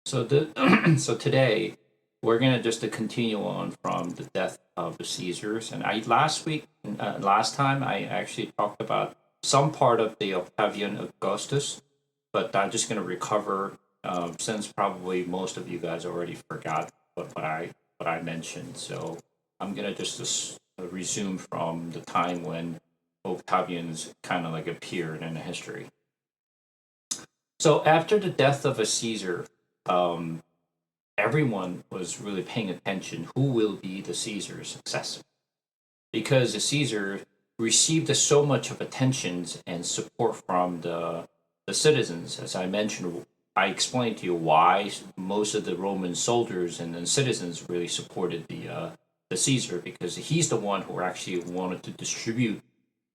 So today we're gonna just to continue on from the death of the Caesars, and last time I actually talked about some part of the Octavian Augustus, but I'm just gonna recover since probably most of you guys already forgot what I mentioned. So I'm gonna just resume from the time when Octavian's kind of like appeared in the history. So after the death of a Caesar, um, everyone was really paying attention who will be the Caesar's successor because the Caesar received so much of attention and support from the citizens. As I mentioned, I explained to you why most of the Roman soldiers and then citizens really supported the Caesar because he's the one who actually wanted to distribute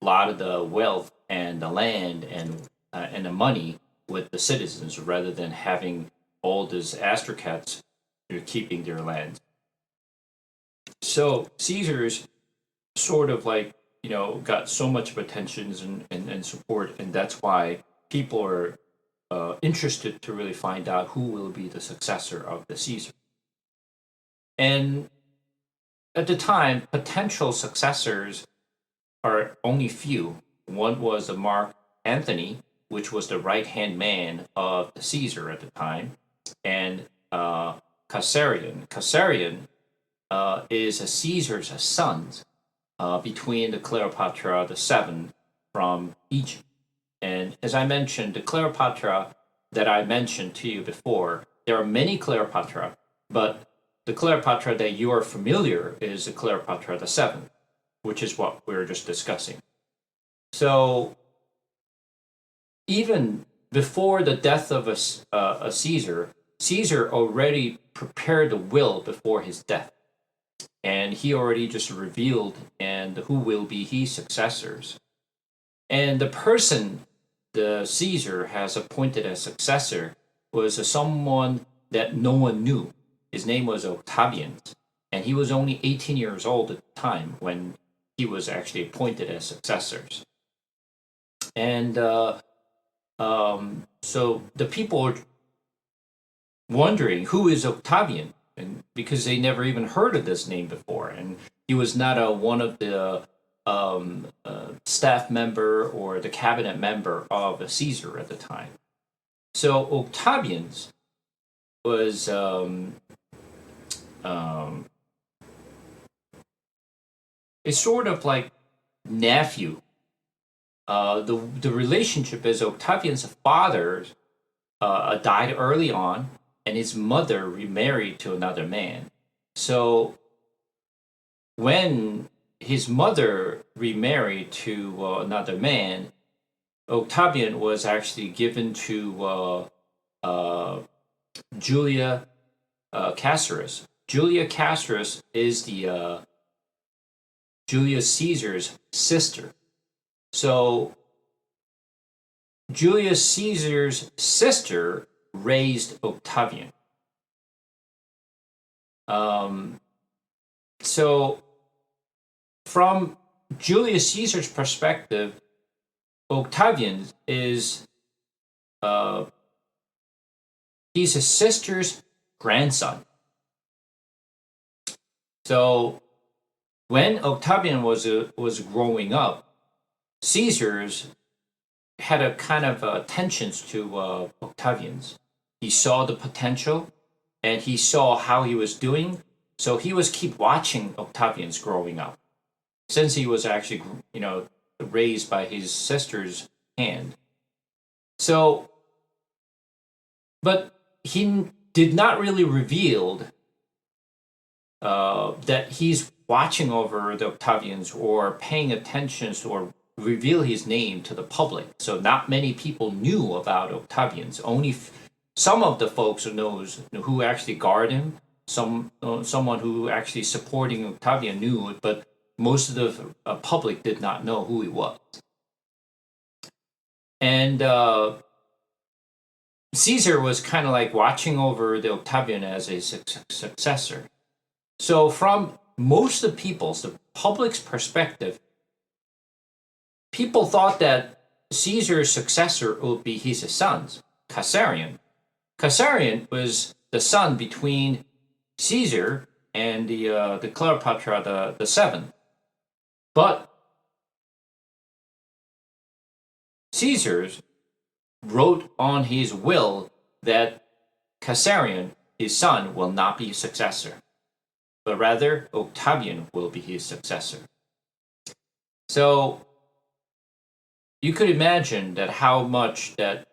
a lot of the wealth and the land and the money with the citizens rather than having all these astrocats keeping their land. So Caesar's sort of like got so much of attention and support, and that's why people are interested to really find out who will be the successor of the Caesar. And at the time, potential successors are only few. One was Mark Antony, which was the right hand man of the Caesar at the time, and Caesarion. Caesarion is a Caesar's son between the Cleopatra the Seven from Egypt. And as I mentioned, the Cleopatra that I mentioned to you before, there are many Cleopatra, but the Cleopatra that you are familiar is the Cleopatra the Seventh, which is what we were just discussing. So even before the death of a Caesar, Caesar already prepared the will before his death, and he already just revealed and who will be his successors. And the person the Caesar has appointed as successor was someone that no one knew. His name was Octavian, and he was only 18 years old at the time when he was actually appointed as successors. And so the people are wondering who is Octavian, and because they never even heard of this name before, and he was not one of the staff member or the cabinet member of Caesar at the time. So Octavian's was a sort of like nephew. The relationship is Octavian's father died early on, and his mother remarried to another man. So when his mother remarried to another man, Octavian was actually given to Julia Caesarus. Julia Caesarus is the Julius Caesar's sister. So Julius Caesar's sister raised Octavian. So from Julius Caesar's perspective, Octavian is he's his sister's grandson. So when Octavian was growing up, Caesar's had a kind of attentions to Octavian's. He saw the potential, and he saw how he was doing. So he was keep watching Octavian's growing up, since he was actually raised by his sister's hand. So, but he did not really reveal that he's watching over the Octavians or paying attention to or reveal his name to the public. So not many people knew about Octavians. Only some of the folks who actually guard him. Someone who actually supporting Octavian knew it, but most of the public did not know who he was. And Caesar was kind of like watching over the Octavian as a successor. So from most of the public's perspective, people thought that Caesar's successor would be his son, Caesarion. Caesarion was the son between Caesar and the Cleopatra the seventh. But Caesar wrote on his will that Caesarion, his son, will not be successor, but rather Octavian will be his successor. So you could imagine that how much that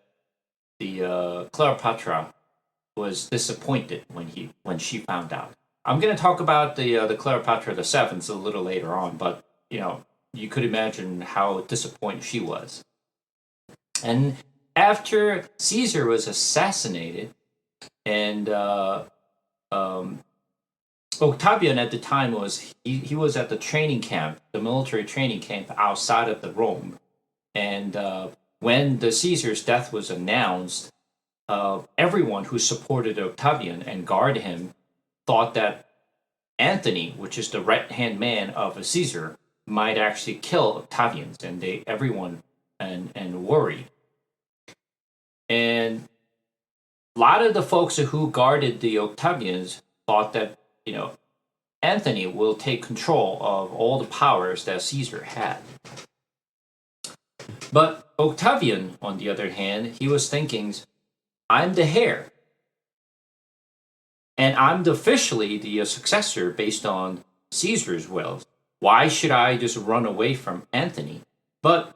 the Cleopatra was disappointed when she found out. I'm going to talk about the Cleopatra the seventh a little later on, but you could imagine how disappointed she was. And after Caesar was assassinated, and Octavian at the time he was at the training camp, the military training camp outside of the Rome, and when the Caesar's death was announced, everyone who supported Octavian and guarded him thought that Antony, which is the right-hand man of Caesar, might actually kill Octavians, and everyone worried. And a lot of the folks who guarded the Octavians thought that Antony will take control of all the powers that Caesar had. But Octavian, on the other hand, he was thinking, I'm the heir, and I'm officially the successor based on Caesar's will. Why should I just run away from Antony? But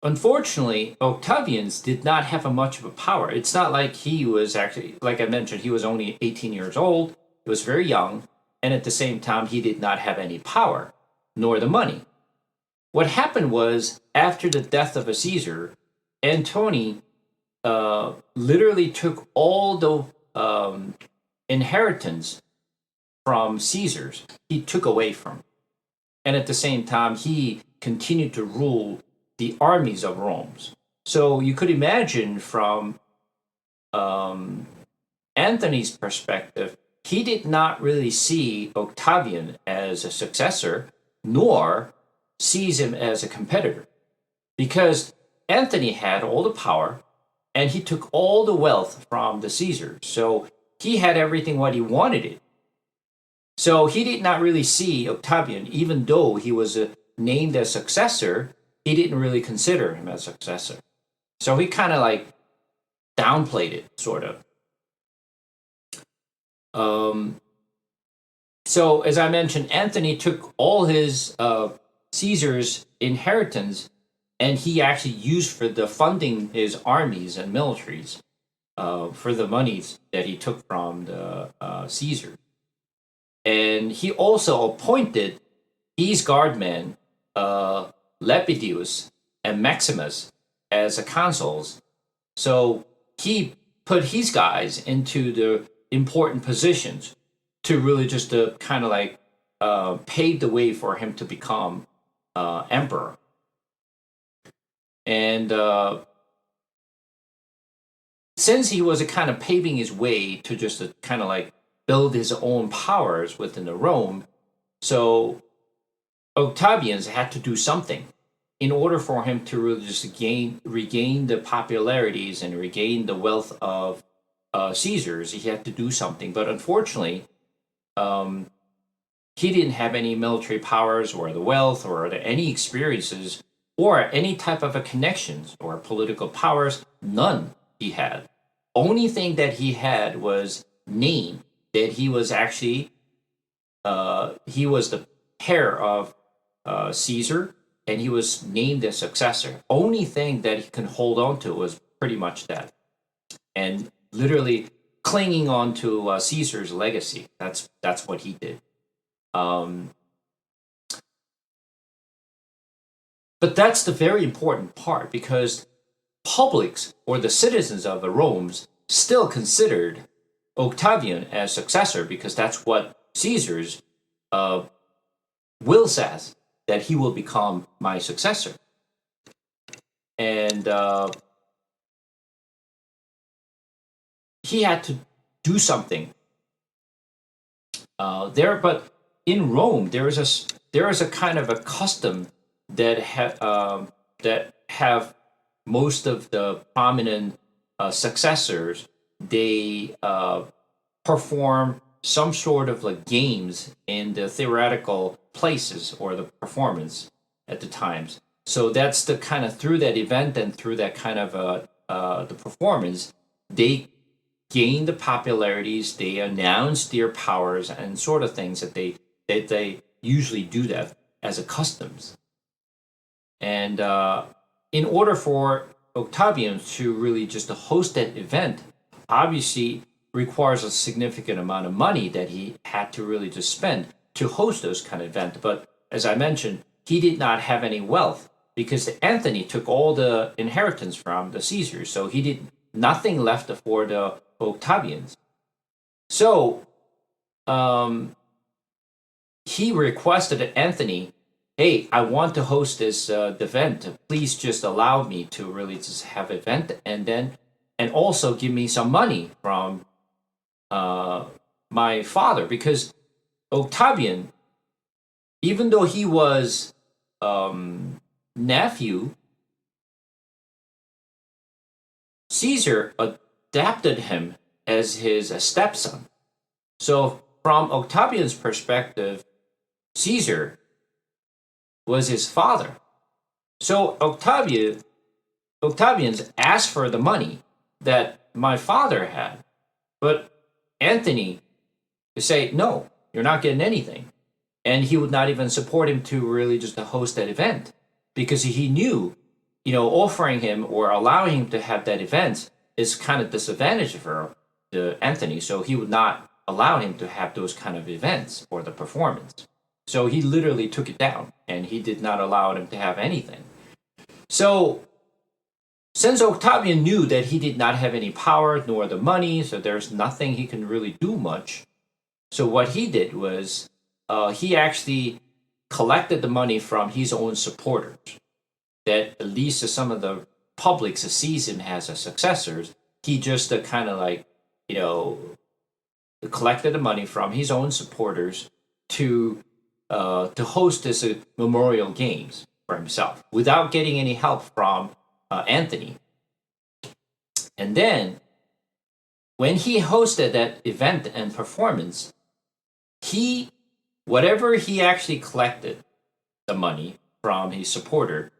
unfortunately, Octavians did not have much of a power. It's not like he was actually, like I mentioned, he was only 18 years old. He was very young, and at the same time, he did not have any power, nor the money. What happened was, after the death of Caesar, Antony literally took all the inheritance from Caesar's. He took away from, and at the same time, he continued to rule the armies of Rome. So you could imagine from Antony's perspective, he did not really see Octavian as a successor, nor sees him as a competitor, because Antony had all the power and he took all the wealth from the Caesars. So he had everything what he wanted it. So he did not really see Octavian, even though he was named as successor, he didn't really consider him as successor. So he kind of like downplayed it, sort of. So as I mentioned, Antony took all his Caesar's inheritance, and he actually used for the funding his armies and militaries for the monies that he took from the Caesar. And he also appointed these guardmen, Lepidus and Maximus, as consuls. So he put his guys into the important positions to really just kind of like pave the way for him to become emperor. And since he was kind of paving his way to just kind of like build his own powers within the Rome, so Octavians had to do something in order for him to really just regain the popularities and regain the wealth of Caesar's. He had to do something, but unfortunately, he didn't have any military powers or the wealth or any experiences or any type of a connections or political powers. None he had. Only thing that he had was name, that he was actually he was the heir of Caesar, and he was named as successor. Only thing that he can hold on to was pretty much that, and literally clinging on to Caesar's legacy. That's what he did. But that's the very important part, because publics or the citizens of the Rome still considered Octavian as successor, because that's what Caesar's will says, that he will become my successor. And he had to do something there. But in Rome, there is a kind of a custom that have most of the prominent successors. They perform some sort of like games in the theoretical places or the performance at the times. So that's the kind of through that event and through that kind of the performance, they gain the popularities, they announce their powers and sort of things that they usually do that as a customs. And in order for Octavian to really just host that event, obviously requires a significant amount of money that he had to really just spend to host those kind of events. But as I mentioned, he did not have any wealth because Anthony took all the inheritance from the Caesars, so he did nothing left for the Octavians. So he requested Anthony, hey, I want to host this event. Please just allow me to really just have event, and also give me some money from my father, because Octavian, even though he was nephew, Caesar adapted him as his stepson. So from Octavian's perspective, Caesar was his father. So Octavians asked for the money that my father had, but Anthony would say, no, you're not getting anything. And he would not even support him to really just to host that event, because he knew, offering him or allowing him to have that event is kind of disadvantage for the Anthony. So he would not allow him to have those kind of events or the performance. So he literally took it down and he did not allow him to have anything. So since Octavian knew that he did not have any power nor the money, so there's nothing he can really do much. So what he did was he actually collected the money from his own supporters, that at least some of the public sees him as a successors. He just kind of like, collected the money from his own supporters to host this memorial games for himself without getting any help from Anthony. And then when he hosted that event and performance, whatever he actually collected the money from his supporter,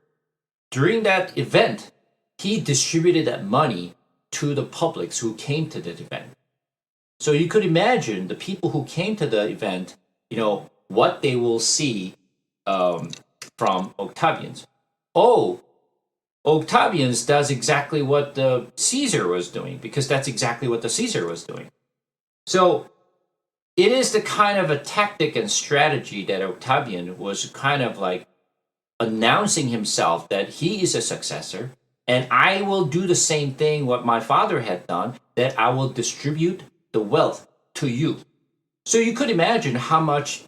during that event, he distributed that money to the publics who came to that event. So you could imagine the people who came to the event, what they will see from Octavians. Oh, Octavians does exactly what the Caesar was doing, because that's exactly what the Caesar was doing. So it is the kind of a tactic and strategy that Octavian was kind of like announcing himself that he is a successor, and I will do the same thing what my father had done, that I will distribute the wealth to you. So you could imagine how much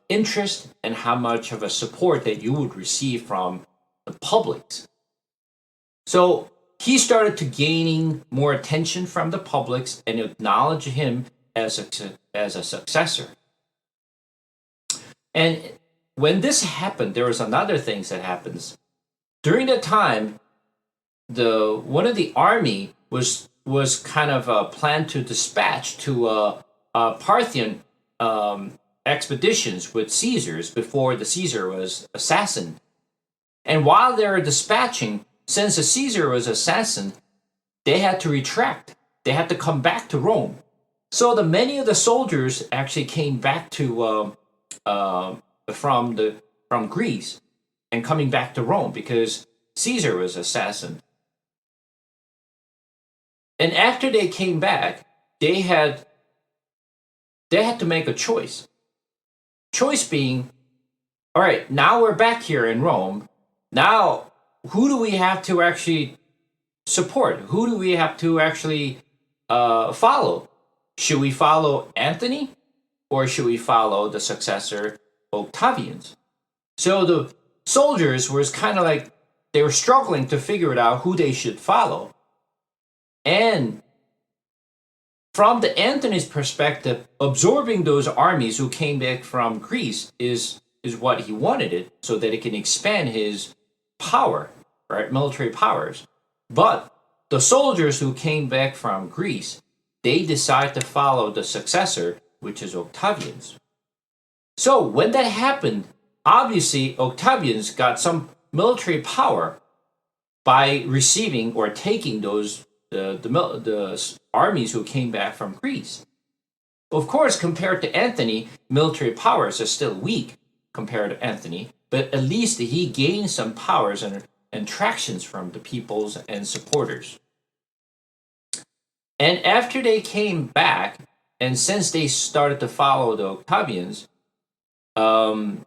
interest and how much of a support that you would receive from the publics. So he started to gaining more attention from the publics and acknowledge him as a successor. And when this happened, there was another thing that happens. During that time, one of the army was kind of planned to dispatch to Parthian expeditions with Caesars before the Caesar was assassinated. And while they were dispatching, since the Caesar was assassinated, they had to retract. They had to come back to Rome. So many of the soldiers actually came back to from Greece and coming back to Rome because Caesar was assassinated. And after they came back, they had to make a choice. Choice being, all right, now we're back here in Rome. Now, who do we have to actually support? Who do we have to actually follow? Should we follow Anthony, or should we follow the successor Octavians? So the soldiers was kind of like they were struggling to figure it out who they should follow. And from the Anthony's perspective, absorbing those armies who came back from Greece is what he wanted it, so that it can expand his power, right? Military powers. But the soldiers who came back from Greece they decide to follow the successor, which is Octavian's. So when that happened, obviously Octavian's got some military power by receiving or taking those the armies who came back from Greece. Of course, compared to Anthony, military powers are still weak compared to Anthony, but at least he gained some powers and tractions from the peoples and supporters. And after they came back, and since they started to follow the Octavians, um,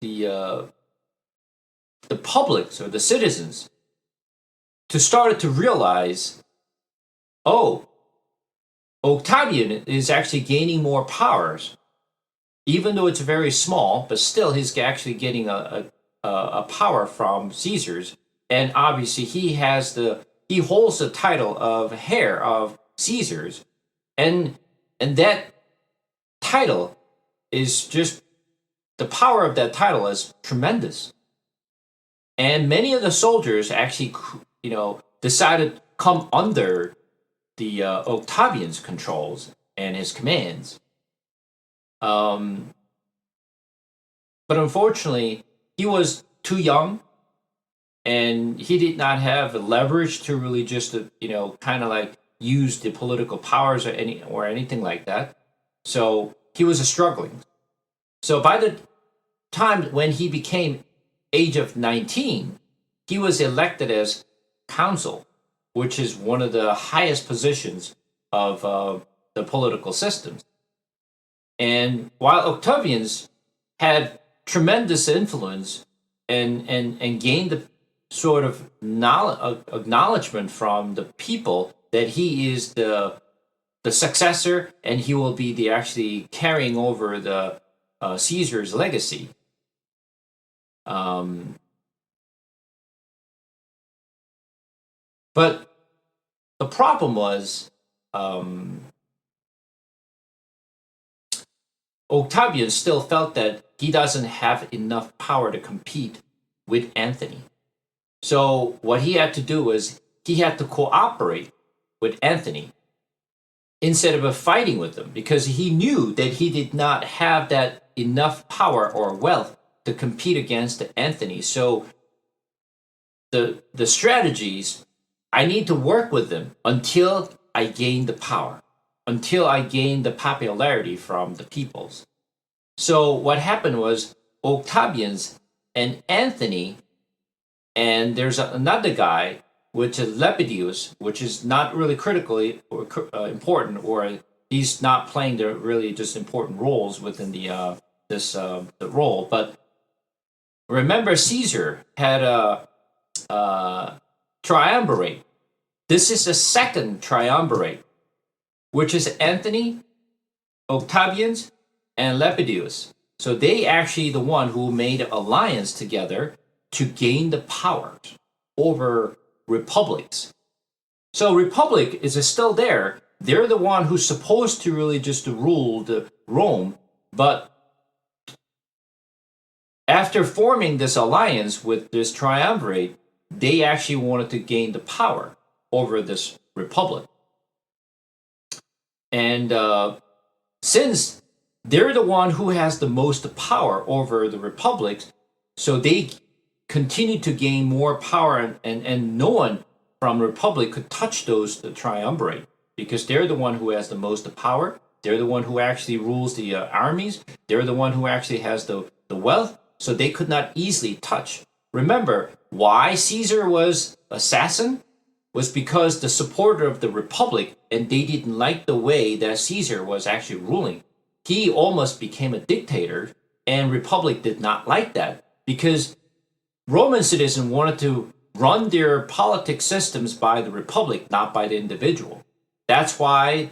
the uh, the public, so the citizens, to started to realize, oh, Octavian is actually gaining more powers, even though it's very small, but still he's actually getting a power from Caesar's, and obviously he holds the title of heir of Caesar's, and that title is just the power of that title is tremendous, and many of the soldiers actually decided to come under the Octavian's controls and his commands. Um, but unfortunately, he was too young, and he did not have the leverage to really just kind of like use the political powers or anything like that. So he was struggling. So by the time when he became age of 19, he was elected as consul, which is one of the highest positions of the political systems. And while Octavians had tremendous influence and gained the sort of acknowledgement from the people that he is the successor and he will be the actually carrying over the Caesar's legacy. Um, but the problem was Octavian still felt that he doesn't have enough power to compete with Anthony. So what he had to do was he had to cooperate with Anthony instead of fighting with him because he knew that he did not have that enough power or wealth to compete against Anthony. So the strategies, I need to work with them until I gain the power, until I gain the popularity from the peoples. So what happened was Octavians and Anthony, and there's another guy, which is Lepidus, which is not really critically or important, or he's not playing the really just important roles within the role. But remember, Caesar had a triumvirate. This is the second triumvirate, which is Anthony, Octavians, and Lepidus. So they actually the one who made an alliance together to gain the power over republics. So republic is still there. They're the one who's supposed to really just rule the Rome, but after forming this alliance with this triumvirate, they actually wanted to gain the power over this republic. And since they're the one who has the most power over the republics, so they continue to gain more power, and no one from republic could touch the triumvirate because they're the one who has the most power. They're the one who actually rules the armies. They're the one who actually has the wealth, so they could not easily touch. Remember, why Caesar was assassin was because the supporter of the republic, and they didn't like the way that Caesar was actually ruling. He almost became a dictator, and republic did not like that because Roman citizens wanted to run their politic systems by the republic, not by the individual. That's why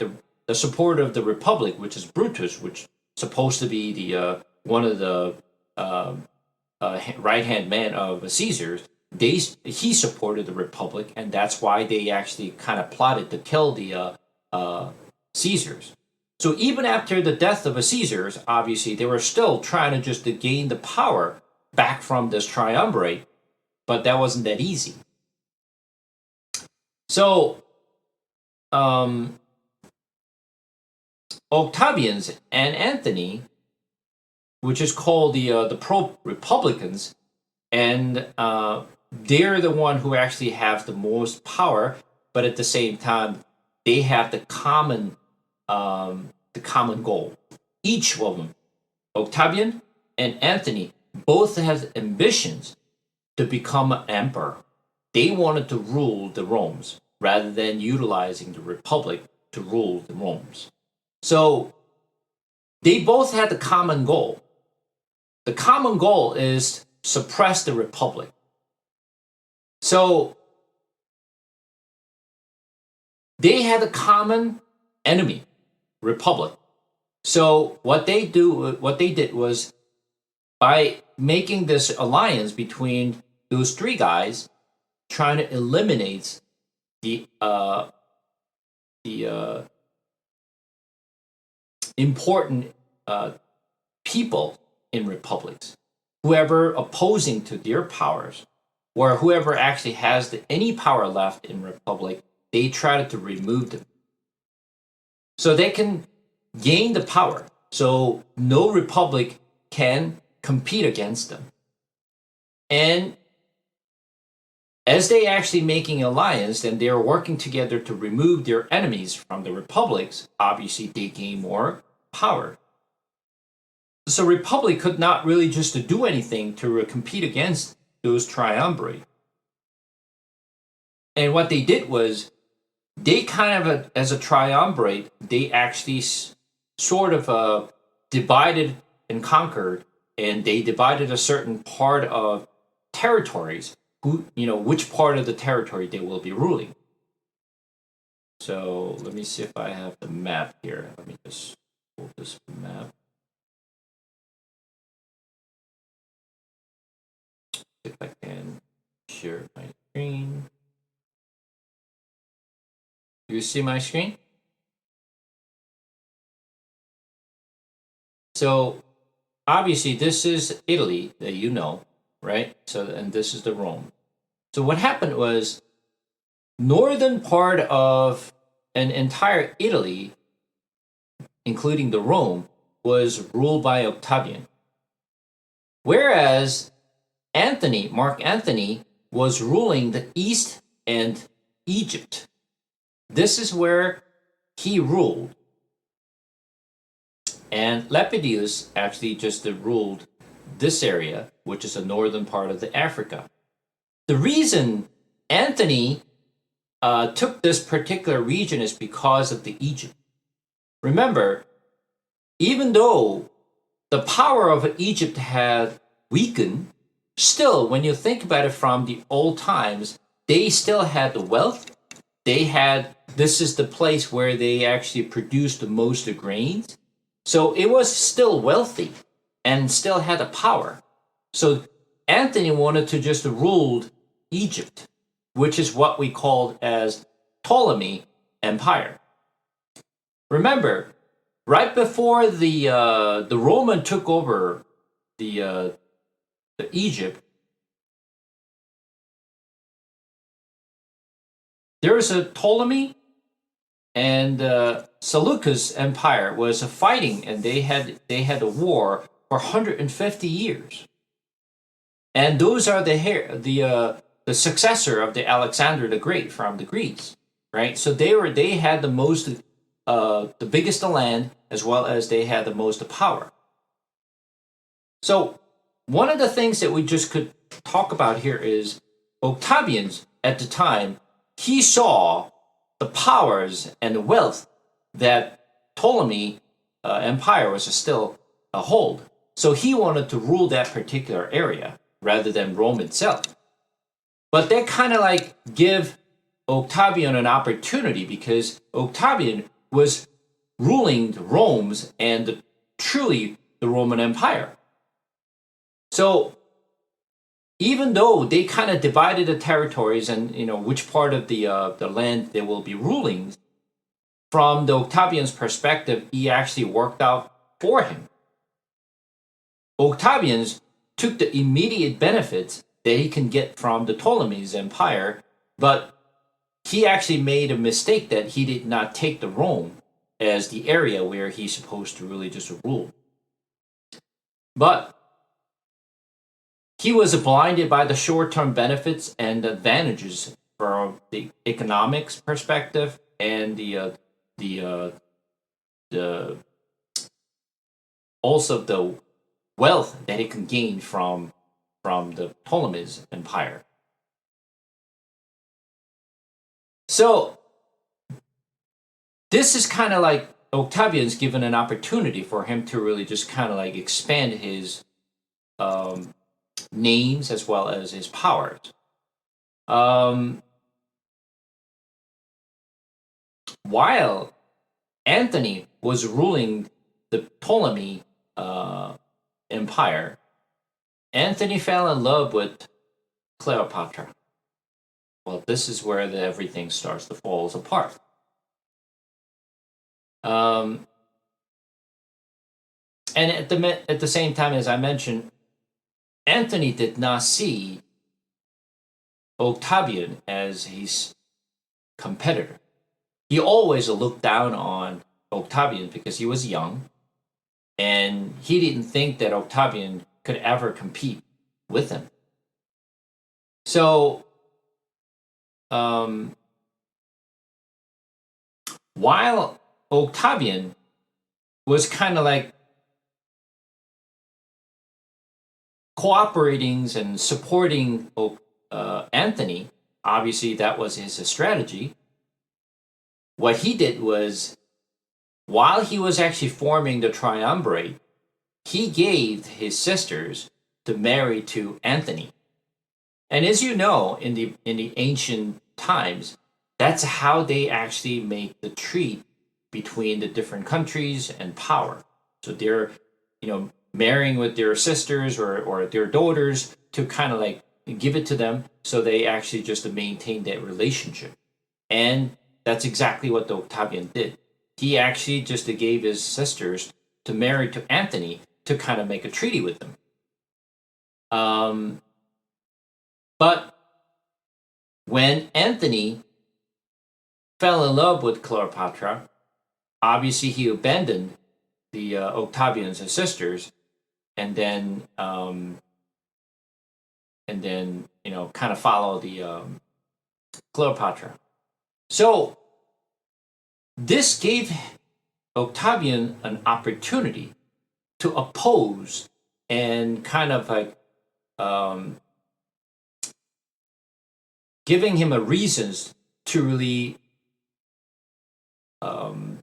the supporter of the republic, which is Brutus, which is supposed to be the one of the right hand man of Caesar, he supported the republic, and that's why they actually kind of plotted to kill the Caesars. So even after the death of Caesars, obviously they were still trying to just to gain the power back from this triumvirate, but that wasn't that easy. So um, Octavians and Anthony, which is called the pro Republicans, and they're the one who actually have the most power, but at the same time, they have the common goal. Each of them, Octavian and Anthony, both have ambitions to become an emperor. They wanted to rule the Romes rather than utilizing the Republic to rule the Romes. So they both had the common goal. The common goal is suppress the Republic. So they had a common enemy, Republic. So what they did was by making this alliance between those three guys, trying to eliminate the important people in republics, whoever opposing to their powers, or whoever actually has any power left in republic, they try to remove them so they can gain the power. So no republic can compete against them. And as they actually making alliance and they're working together to remove their enemies from the republics, obviously they gain more power. So republic could not really just do anything to compete against those triumvirate. And what they did was they kind of, as a triumvirate, they actually sort of divided and conquered, and they divided a certain part of territories. Which part of the territory they will be ruling. So let me see if I have the map here. Let me just pull this map. If I can share my screen. Do you see my screen? So obviously this is Italy that you know, right? So and this is the Rome. So what happened was northern part of an entire Italy, including the Rome, was ruled by Octavian. Whereas Mark Antony, was ruling the East and Egypt. This is where he ruled. And Lepidus actually just ruled this area, which is the northern part of the Africa. The reason Antony took this particular region is because of the Egypt. Remember, even though the power of Egypt had weakened, still, when you think about it from the old times, they still had the wealth. This is the place where they actually produced the most of grains. So it was still wealthy and still had the power. So Antony wanted to just rule Egypt, which is what we called as Ptolemy Empire. Remember, right before the Roman took over the Egypt, there was a Ptolemy and Seleucus Empire was fighting, and they had a war for 150 years, and those are the successor of the Alexander the Great from the Greeks, right? So they had the most the biggest land, as well as they had the most power. So one of the things that we just could talk about here is Octavian's at the time, he saw the powers and the wealth that Ptolemy Empire was still a hold. So he wanted to rule that particular area rather than Rome itself. But that kind of like give Octavian an opportunity, because Octavian was ruling the Rome's and truly the Roman Empire. So even though they kind of divided the territories and which part of the land they will be ruling, from the Octavian's perspective, he actually worked out for him. Octavian's took the immediate benefits that he can get from the Ptolemy's empire, but he actually made a mistake that he did not take the Rome as the area where he's supposed to really just rule. But he was blinded by the short-term benefits and advantages from the economics perspective and the also the wealth that he can gain from the Ptolemies Empire. So this is kind of like Octavian's given an opportunity for him to really just kind of like expand his names as well as his powers. While Anthony was ruling the Ptolemy Empire, Anthony fell in love with Cleopatra. Well, this is where everything starts to fall apart. And at the same time, as I mentioned, Anthony did not see Octavian as his competitor. He always looked down on Octavian because he was young, and he didn't think that Octavian could ever compete with him. So, while Octavian was kind of like cooperating and supporting Anthony, obviously that was his strategy. What he did was, while he was actually forming the triumvirate, he gave his sisters to marry to Anthony. And as you know, in the ancient times, that's how they actually make the treaty between the different countries and power. So they're, marrying with their sisters or their daughters to kind of like give it to them, so they actually just to maintain that relationship. And that's exactly what the Octavian did. He actually just gave his sisters to marry to Anthony to kind of make a treaty with them. But when Anthony fell in love with Cleopatra, obviously he abandoned the Octavian's sisters, and then kind of follow the Cleopatra. So this gave Octavian an opportunity to oppose and kind of like giving him a reasons to really to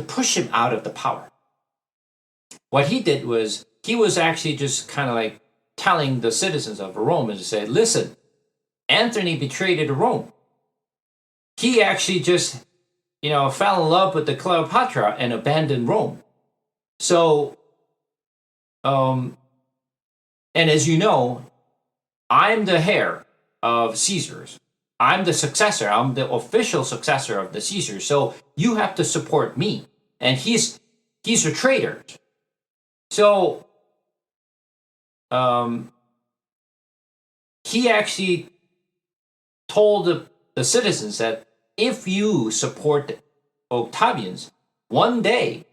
push him out of the power. What he did was he was actually just kind of like telling the citizens of Rome to say, listen, Anthony betrayed Rome. He actually just, fell in love with the Cleopatra and abandoned Rome. So, and as you know, I'm the heir of Caesar's. I'm the successor. I'm the official successor of the Caesar. So you have to support me. And he's a traitor. So he actually told the citizens that if you support Octavians, one day,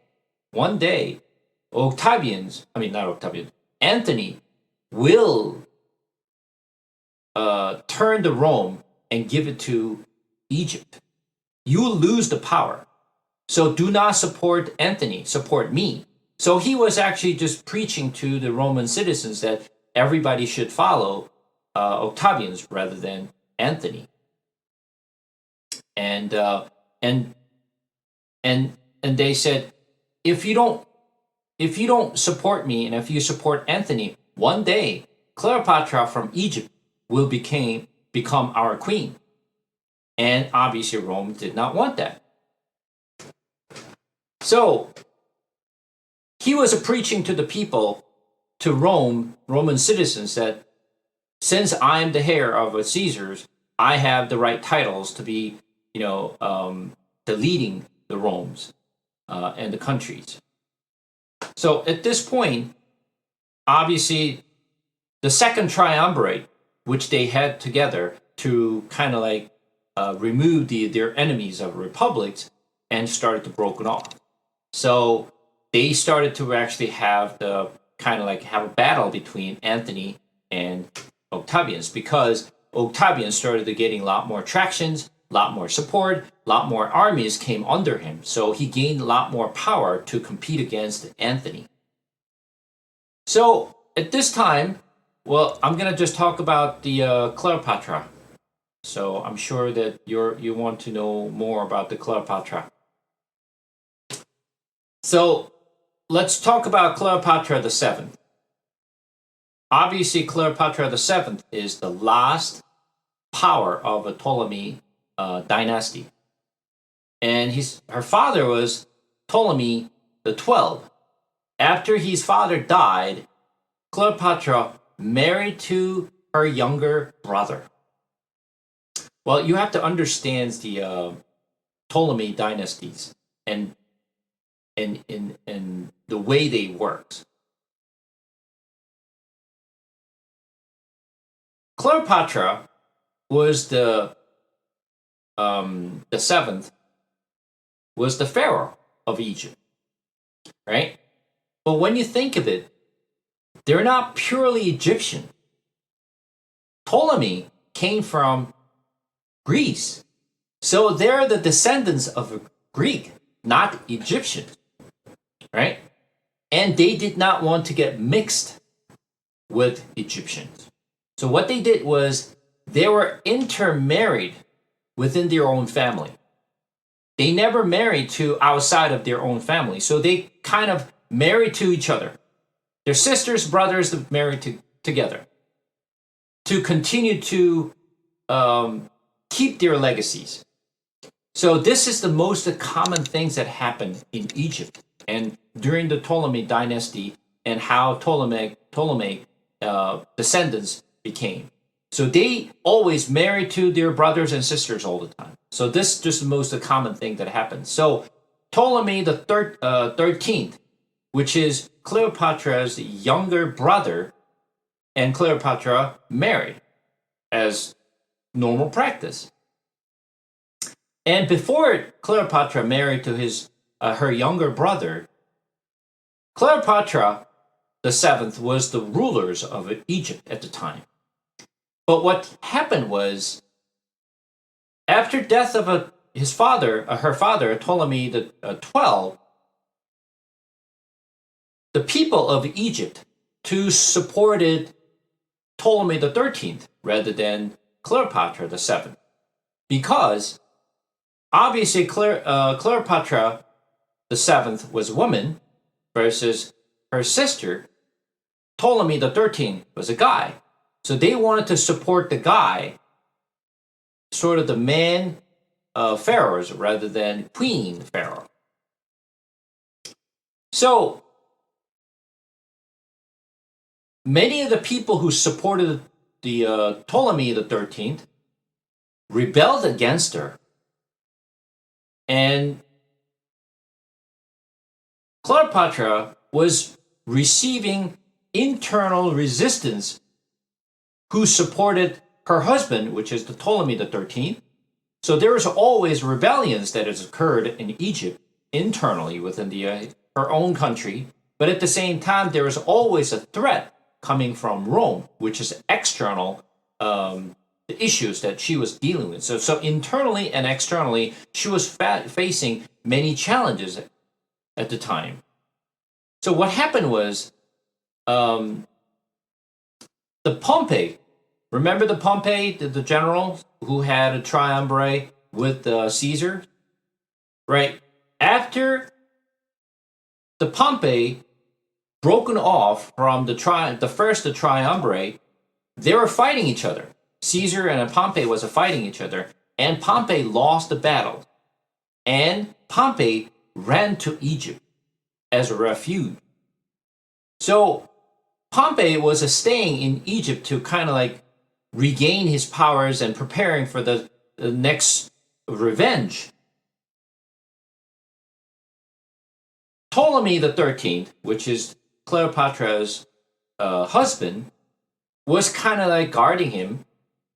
Anthony will turn to Rome and give it to Egypt. You will lose the power. So do not support Anthony, support me. So he was actually just preaching to the Roman citizens that everybody should follow Octavians rather than Anthony. And they said, if you don't support me, and if you support Anthony, one day Cleopatra from Egypt will become our queen. And obviously Rome did not want that. So he was preaching to the people, to Roman citizens, that since I am the heir of a Caesar's, I have the right titles to be, the leading the Romes and the countries. So at this point, obviously, the second triumvirate which they had together to kind of like remove their enemies of republics, and started to broken off. So they started to actually have the kind of like have a battle between Anthony and Octavianus, because Octavian started to getting a lot more tractions, a lot more support, a lot more armies came under him. So he gained a lot more power to compete against Anthony. So at this time, well, I'm gonna just talk about the Cleopatra. So I'm sure that you want to know more about the Cleopatra. So let's talk about Cleopatra the Seventh. Obviously, Cleopatra the Seventh is the last power of a Ptolemy dynasty, and her father was Ptolemy the 12th. After his father died, Cleopatra married to her younger brother. Well, you have to understand the Ptolemy dynasties and the way they worked. Cleopatra was the seventh, was the pharaoh of Egypt, right? But when you think of it, they're not purely Egyptian. Ptolemy came from Greece, so they're the descendants of Greek, not Egyptian, right? And they did not want to get mixed with Egyptians. So what they did was they were intermarried within their own family. They never married to outside of their own family. So they kind of married to each other. Their sisters, brothers married together to continue to keep their legacies. So this is the most common things that happened in Egypt and during the Ptolemy dynasty, and how Ptolemy descendants became. So they always married to their brothers and sisters all the time. So this is just the most common thing that happened. So Ptolemy the 13th, which is Cleopatra's younger brother, and Cleopatra married as normal practice. And before Cleopatra married to her younger brother, Cleopatra the seventh was the rulers of Egypt at the time. But what happened was, after death of her father Ptolemy the 12th, the people of Egypt too supported Ptolemy the 13th rather than Cleopatra the seventh, because obviously Cleopatra the seventh was a woman versus her sister Ptolemy the 13th was a guy. So they wanted to support the guy, sort of the man pharaohs rather than queen pharaoh. So many of the people who supported the Ptolemy the 13th rebelled against her, and Cleopatra was receiving internal resistance who supported her husband, which is the Ptolemy the 13th. So there was always rebellions that has occurred in Egypt internally within her own country, but at the same time there was always a threat coming from Rome, which is external the issues that she was dealing with. So internally and externally, she was facing many challenges at the time. So what happened was, the Pompey, remember the Pompey, the general who had a triumvirate with Caesar, right? After the Pompey broken off from the triumvirate, they were fighting each other. Caesar and Pompey was fighting each other, and Pompey lost the battle, and Pompey ran to Egypt as a refuge. So Pompey was staying in Egypt to kind of like regain his powers and preparing for the next revenge. Ptolemy the 13th, which is Cleopatra's husband, was kind of like guarding him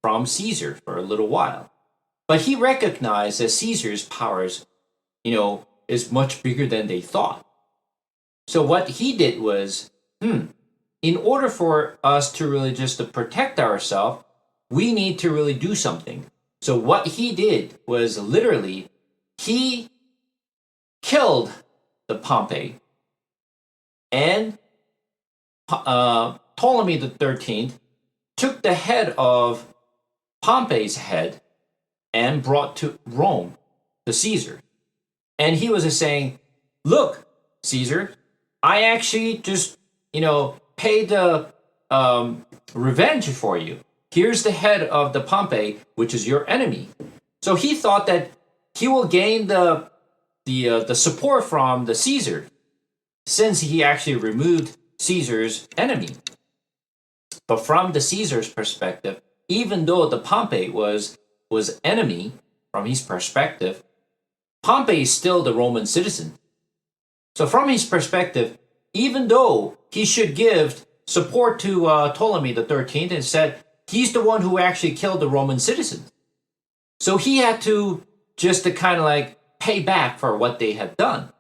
from Caesar for a little while. But he recognized that Caesar's powers, is much bigger than they thought. So what he did was, in order for us to really just to protect ourselves, we need to really do something. So what he did was literally he killed the Pompey, and Ptolemy the 13th took the head of Pompey's head and brought to Rome to Caesar. And he was just saying, look, Caesar, I actually just, paid the revenge for you. Here's the head of the Pompey, which is your enemy. So he thought that he will gain the support from the Caesar, since he actually removed Caesar's enemy. But from the Caesar's perspective, even though the Pompey was enemy from his perspective, Pompey is still the Roman citizen. So from his perspective, even though he should give support to Ptolemy the 13th, and said he's the one who actually killed the Roman citizens. So he had to just to kind of like pay back for what they had done,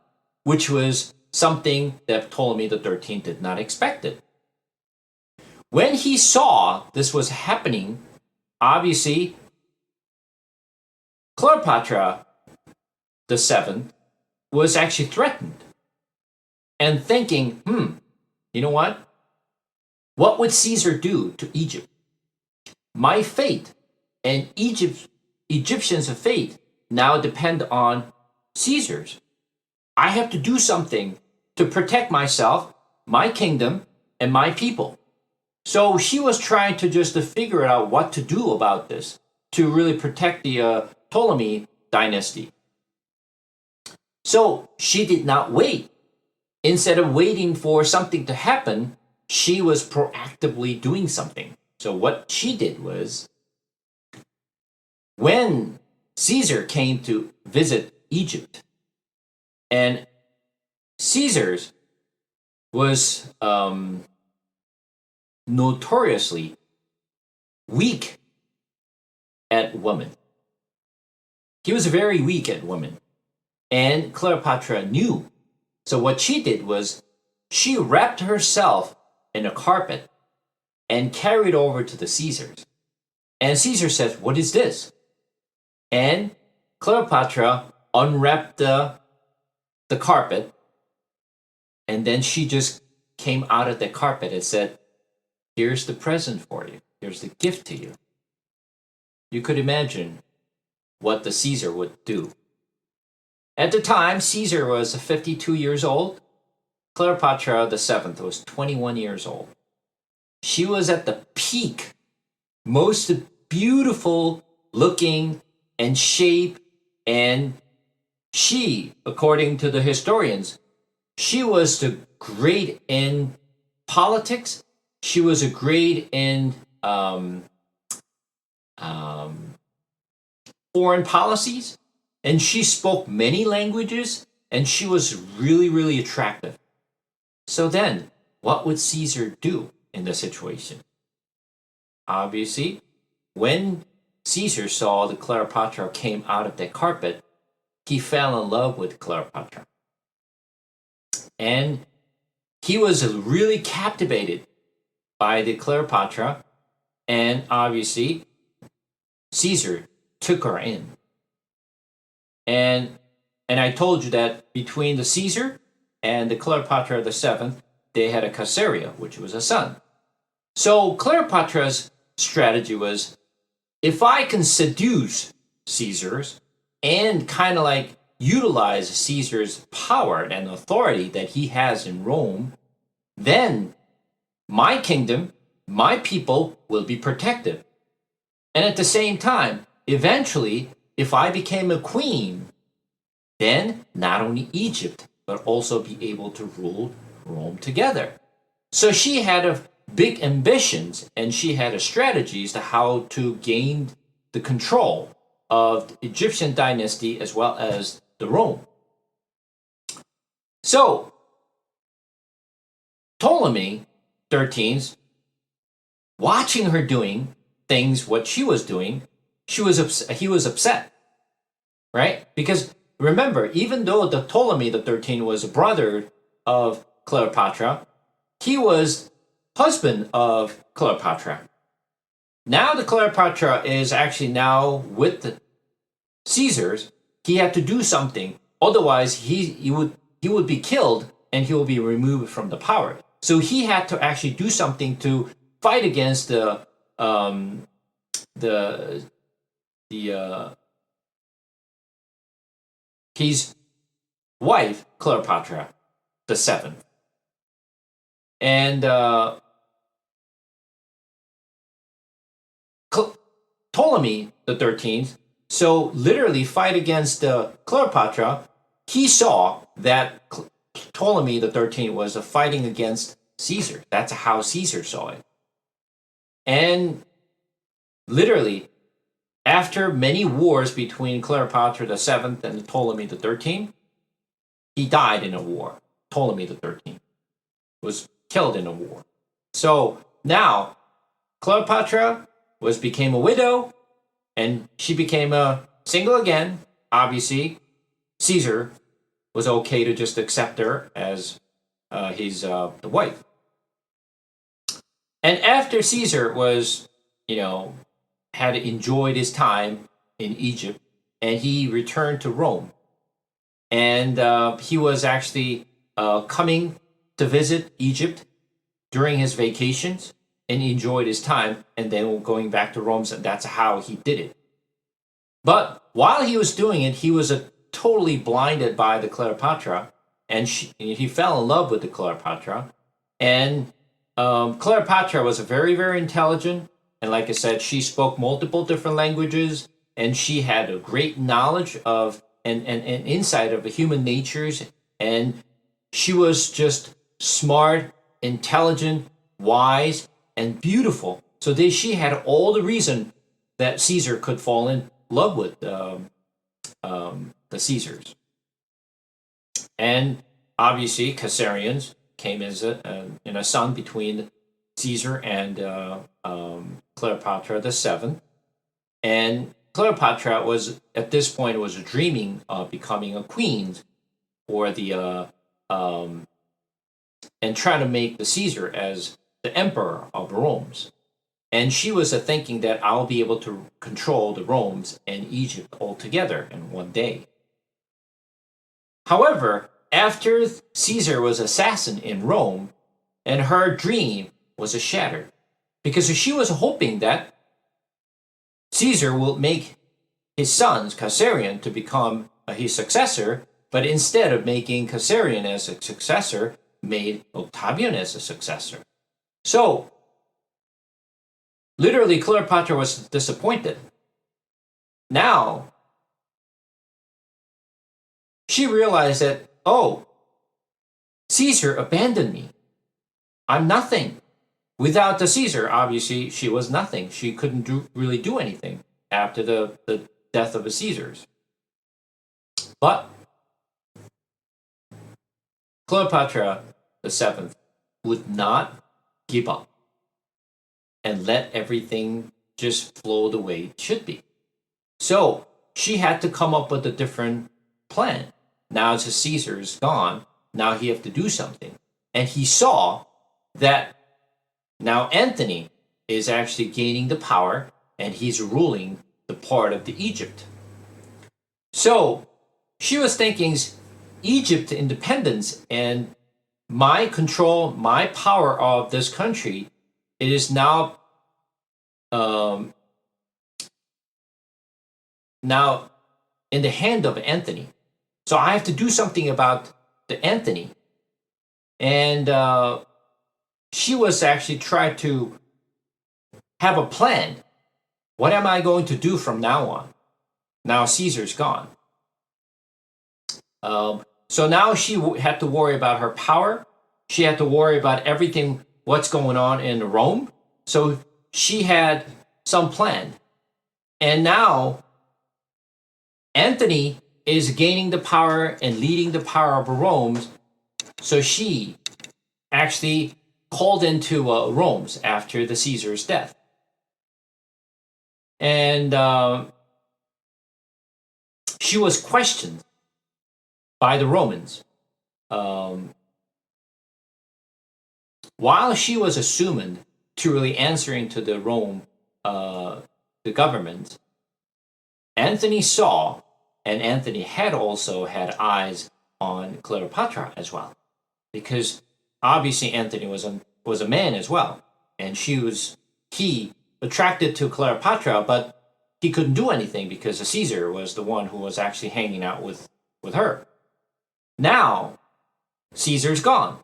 which was something that Ptolemy the 13th did not expect it. When he saw this was happening, obviously Cleopatra the 7th was actually threatened and thinking, you know what? What would Caesar do to Egypt? My fate and Egyptians' fate now depend on Caesar's. I have to do something to protect myself, my kingdom, and my people. So she was trying to just to figure out what to do about this to really protect the Ptolemy dynasty. So she did not wait. Instead of waiting for something to happen, she was proactively doing something. So what she did was, when Caesar came to visit Egypt, and Caesar's was notoriously weak at women. He was very weak at women. And Cleopatra knew. So what she did was she wrapped herself in a carpet and carried over to the Caesars. And Caesar said, "What is this?" And Cleopatra unwrapped the carpet, and then she just came out of the carpet and said, "Here's the present for you. Here's the gift to you." You could imagine what the Caesar would do. At the time, Caesar was 52 years old. Cleopatra the 7th was 21 years old. She was at the peak, most beautiful looking and shape, and she, according to the historians, she was the great in politics. She was a great in foreign policies, and she spoke many languages, and she was really, really attractive. So then, what would Caesar do in the situation? Obviously, when Caesar saw the Cleopatra came out of the carpet, he fell in love with Cleopatra. And he was really captivated by the Cleopatra, and obviously, Caesar took her in. And I told you that between the Caesar and the Cleopatra the 7th, they had a Caesarea, which was a son. So Cleopatra's strategy was, if I can seduce Caesar's and kind of like utilize Caesar's power and authority that he has in Rome, then my kingdom, my people will be protected. And at the same time, eventually, if I became a queen, then not only Egypt, but also be able to rule Rome together. So she had a big ambitions, and she had a strategies to how to gain the control of the Egyptian dynasty as well as the Rome. So Ptolemy 13th watching her doing things, what she was doing, he was upset, right? Because remember, even though the Ptolemy the 13th was a brother of Cleopatra, he was husband of Cleopatra. Now the Cleopatra is actually now with the Caesars. He had to do something, otherwise he would be killed and he will be removed from the power. So he had to actually do something to fight against the his wife Cleopatra the seventh, and Ptolemy the 13th. So literally fight against Cleopatra. He saw that Ptolemy the 13th was fighting against Caesar. That's how Caesar saw it. And literally, after many wars between Cleopatra the 7th and Ptolemy the 13th, he died in a war. Ptolemy the 13th was killed in a war. So now Cleopatra became a widow, and she became a single again. Obviously, Caesar was okay to just accept her as his the wife. And after Caesar was, had enjoyed his time in Egypt, and he returned to Rome, and he was actually coming to visit Egypt during his vacations, and he enjoyed his time, and then going back to Rome. So that's how he did it. But while he was doing it, he was totally blinded by the Cleopatra, and he fell in love with the Cleopatra. And Cleopatra was very, very intelligent, and like I said, she spoke multiple different languages, and she had a great knowledge of and insight of the human natures, and she was just smart, intelligent, wise, and beautiful. So she had all the reason that Caesar could fall in love with the Caesars. And obviously, Caesarions came as a son between Caesar and Cleopatra the seventh. And Cleopatra was at this point was dreaming of becoming a queen for the and trying to make the Caesar as the emperor of Rome. And she was thinking that I'll be able to control the Rome's and Egypt all together in one day. However, after Caesar was assassinated in Rome, and her dream was shattered, because she was hoping that Caesar will make his son Caesarion to become his successor, but instead of making Caesarion as a successor, made Octavian as a successor. So, literally, Cleopatra was disappointed. Now, she realized that, oh, Caesar abandoned me. I'm nothing. Without the Caesar, obviously, she was nothing. She couldn't really do anything after the death of the Caesars. But Cleopatra the seventh would not give up and let everything just flow the way it should be. So she had to come up with a different plan. Now the Caesar's gone. Now he have to do something. And he saw that now Antony is actually gaining the power, and he's ruling the part of the Egypt. So she was thinking Egypt independence and my control, my power of this country, it is now now in the hand of Antony. So I have to do something about the Antony. And she was actually trying to have a plan. What am I going to do from now on? Now Caesar's gone. So now she had to worry about her power. She had to worry about everything, what's going on in Rome. So she had some plan. And now Antony is gaining the power and leading the power of Rome. So she actually called into Rome after the Caesar's death. And she was questioned by the Romans. Um, while she was assumed to really answering to the Rome, the government, Antony saw, and Antony had also had eyes on Cleopatra as well, because obviously Antony was a man as well, and he attracted to Cleopatra, but he couldn't do anything because Caesar was the one who was actually hanging out with her. Now Caesar's gone,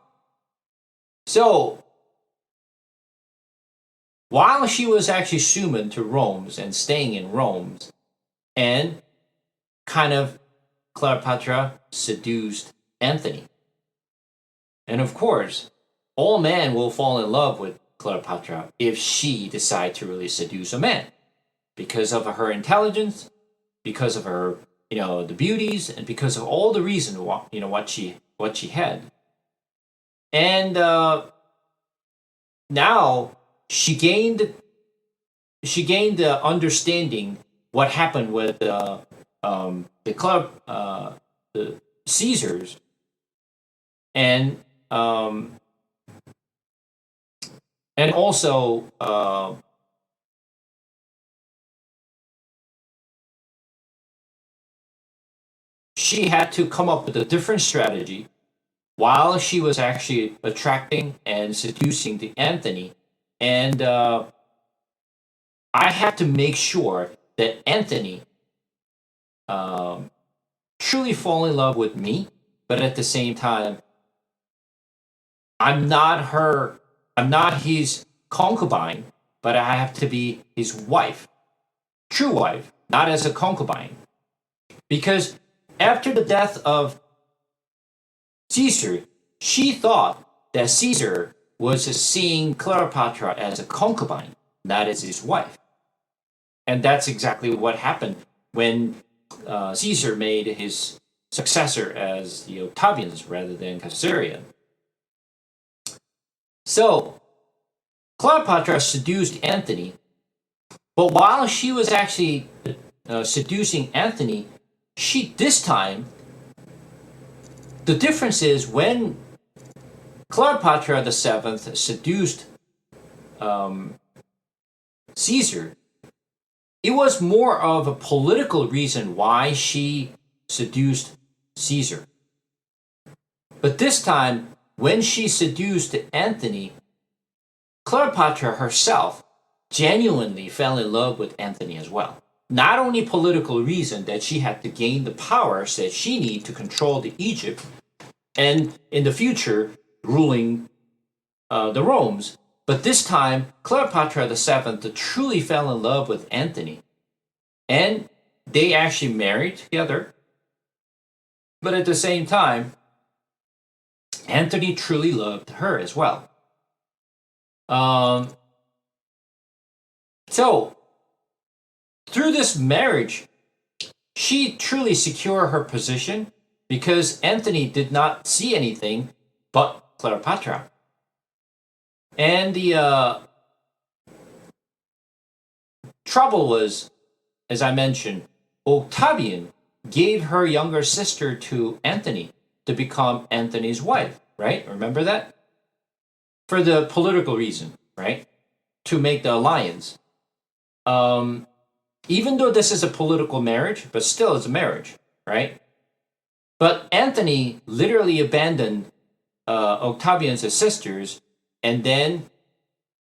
so while she was actually summoned to Rome and staying in Rome, and kind of Cleopatra seduced Antony. And of course, all men will fall in love with Cleopatra if she decides to really seduce a man because of her intelligence, because of her, the beauties, and because of all the reason what she had. And now she gained the understanding what happened with the Caesars, and also she had to come up with a different strategy while she was actually attracting and seducing the Anthony, and I had to make sure that Anthony truly fall in love with me, but at the same time, I'm not her, I'm not his concubine, but I have to be his wife, true wife, not as a concubine. Because after the death of Caesar, she thought that Caesar was seeing Cleopatra as a concubine, not as his wife. And that's exactly what happened when Caesar made his successor as the Octavians rather than Caesarion. So Cleopatra seduced Antony, but while she was actually seducing Antony, this time the difference is when Cleopatra the seventh seduced Caesar, it was more of a political reason why she seduced Caesar. But this time, when she seduced Antony, Cleopatra herself genuinely fell in love with Antony as well. Not only political reason that she had to gain the powers that she needed to control the Egypt and in the future ruling the Romes, but this time Cleopatra the seventh truly fell in love with Antony, and they actually married together. But at the same time, Antony truly loved her as well. Um, so through this marriage, she truly secured her position because Antony did not see anything but Cleopatra. And the trouble was, as I mentioned, Octavian gave her younger sister to Antony to become Antony's wife, right? Remember that? For the political reason, right? To make the alliance. Even though this is a political marriage, but still it's a marriage, right? But Antony literally abandoned Octavian's sisters and then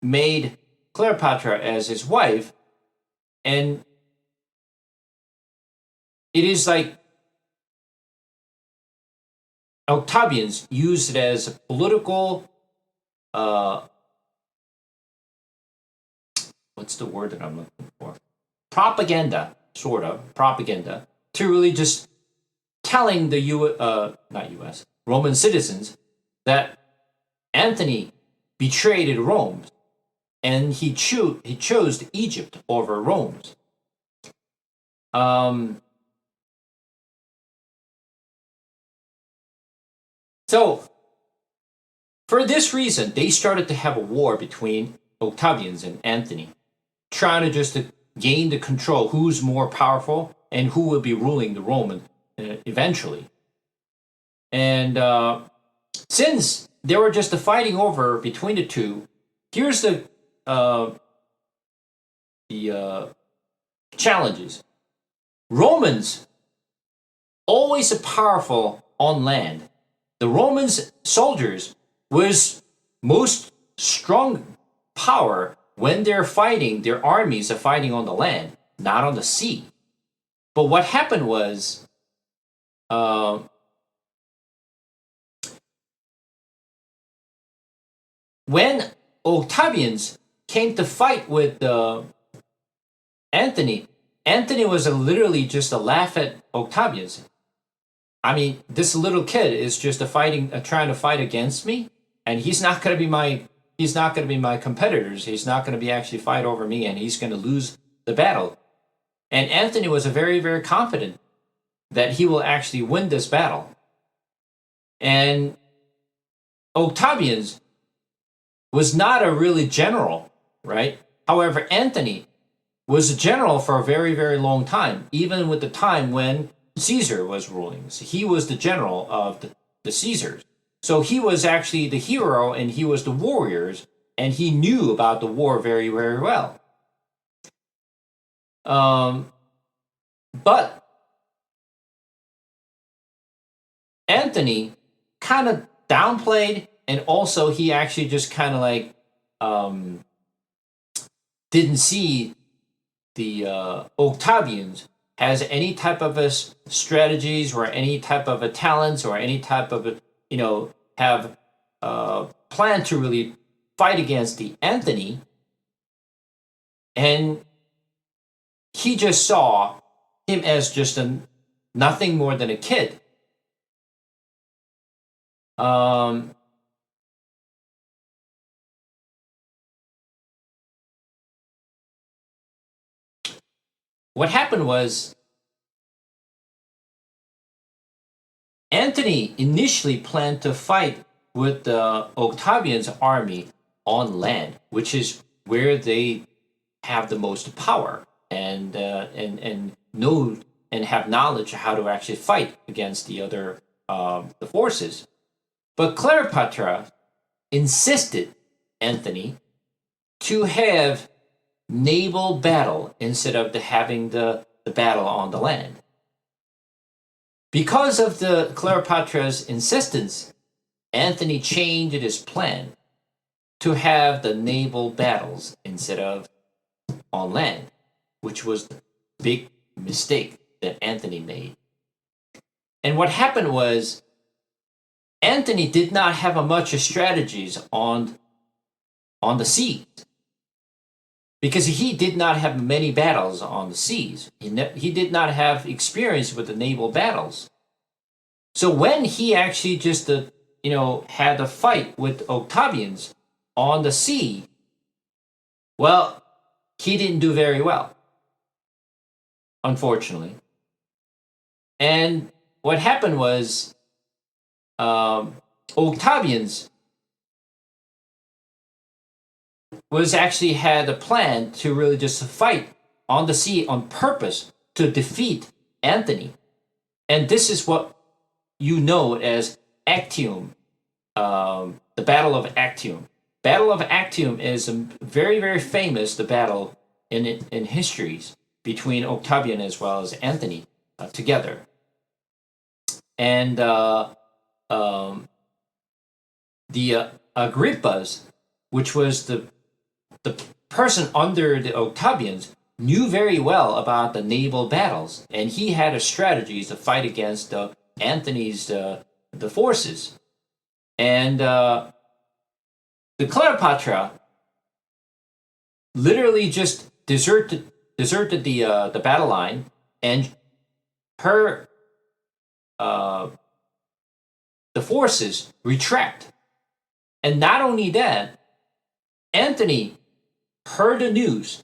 made Cleopatra as his wife. And it is like Octavians used it as a political, what's the word that I'm looking for? Propaganda, sort of propaganda, to really just telling the not U.S. Roman citizens that Antony betrayed Rome, and he chose Egypt over Rome. So For this reason, they started to have a war between Octavians and Antony, trying to just to gain the control, who's more powerful and who will be ruling the Roman eventually. And since they were just fighting over between the two, here's the challenges. Romans always powerful on land. The Romans soldiers was most strong power when they're fighting. Their armies are fighting on the land, not on the sea. But what happened was, when Octavians came to fight with Antony, Antony was literally just a laugh at Octavians. I mean, this little kid is just trying to fight against me, and he's not going to be my competitors. He's not going to be actually fight over me, and he's going to lose the battle. And Antony was very, very confident that he will actually win this battle. And Octavians was not a really general, right? However, Antony was a general for a very, very long time, even with the time when Caesar was ruling. So he was the general of the Caesars. So he was actually the hero and he was the warriors, and he knew about the war very, very well. But Antony kind of downplayed, and also he actually just kind of like didn't see the Octavians has any type of strategies or any type of talents or any type of have plan to really fight against the Antony, and he just saw him as just nothing more than a kid. What happened was, Antony initially planned to fight with Octavian's army on land, which is where they have the most power and know and have knowledge of how to actually fight against the other the forces. But Cleopatra insisted Antony to have naval battle instead of having the battle on the land. Because of the Cleopatra's insistence, Antony changed his plan to have the naval battles instead of on land, which was the big mistake that Antony made. And what happened was, Antony did not have much strategies on the seas, because he did not have many battles on the seas. He did not have experience with the naval battles. So when he actually just had a fight with Octavians on the sea, well, he didn't do very well, unfortunately. And what happened was, Octavians was actually had a plan to really just fight on the sea on purpose to defeat Antony. And this is what you know as Actium, the Battle of Actium. Battle of Actium is a very, very famous the battle in histories between Octavian as well as Antony together. And the Agrippas, which was the person under the Octavians, knew very well about the naval battles, and he had a strategy to fight against Antony's the forces. And the Cleopatra literally just deserted the battle line, and her the forces retract. And not only that, Antony heard the news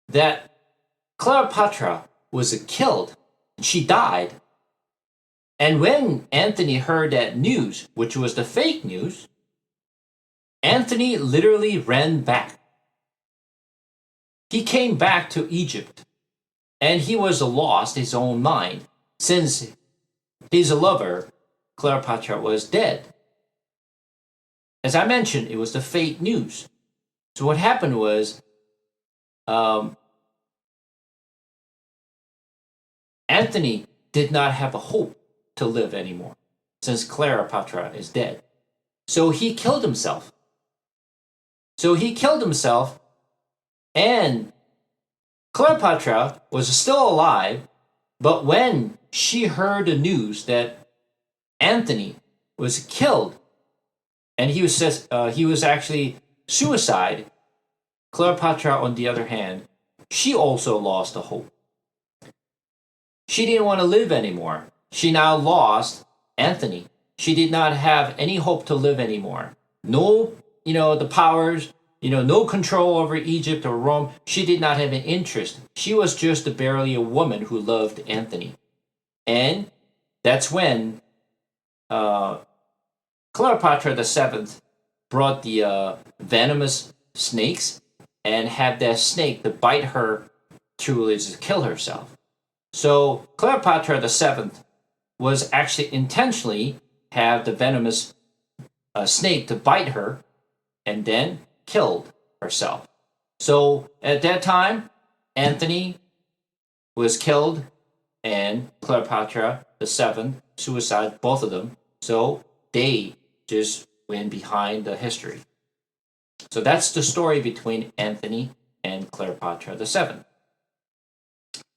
that Cleopatra was killed. She died. And when Antony heard that news, which was the fake news, Anthony literally ran back. He came back to Egypt, and he was lost his own mind since his lover, Cleopatra, was dead. As I mentioned, it was the fake news. So what happened was um, Anthony did not have a hope to live anymore since Cleopatra is dead. So he killed himself. And Cleopatra was still alive, but when she heard the news that Anthony was killed and he was actually suicide, Cleopatra, on the other hand, she also lost the hope. She didn't want to live anymore. She now lost Anthony. She did not have any hope to live anymore. No, the powers, no control over Egypt or Rome. She did not have an interest. She was just barely a woman who loved Anthony. And that's when Cleopatra the Seventh brought the venomous snakes and had that snake to bite her to kill herself. So Cleopatra the Seventh was actually intentionally have the venomous snake to bite her and then killed herself. So at that time, Anthony was killed and Cleopatra the Seventh suicide, both of them. So they just went behind the history. So that's the story between Anthony and Cleopatra the Seventh.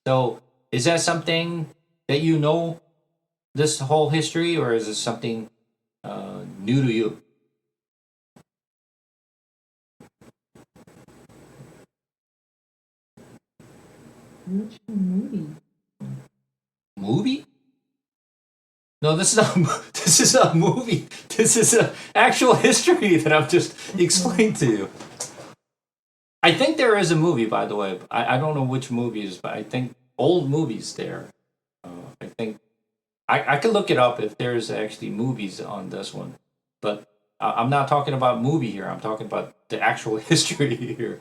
So is that something that you know, this whole history, or is it something new to you? Which movie? Movie? No, this is not. This is a movie. This is a actual history that I've just explained to you. I think there is a movie, by the way. I don't know which movies, but I think old movies there. I think I could look it up if there's actually movies on this one, but I'm not talking about movie here. I'm talking about the actual history here.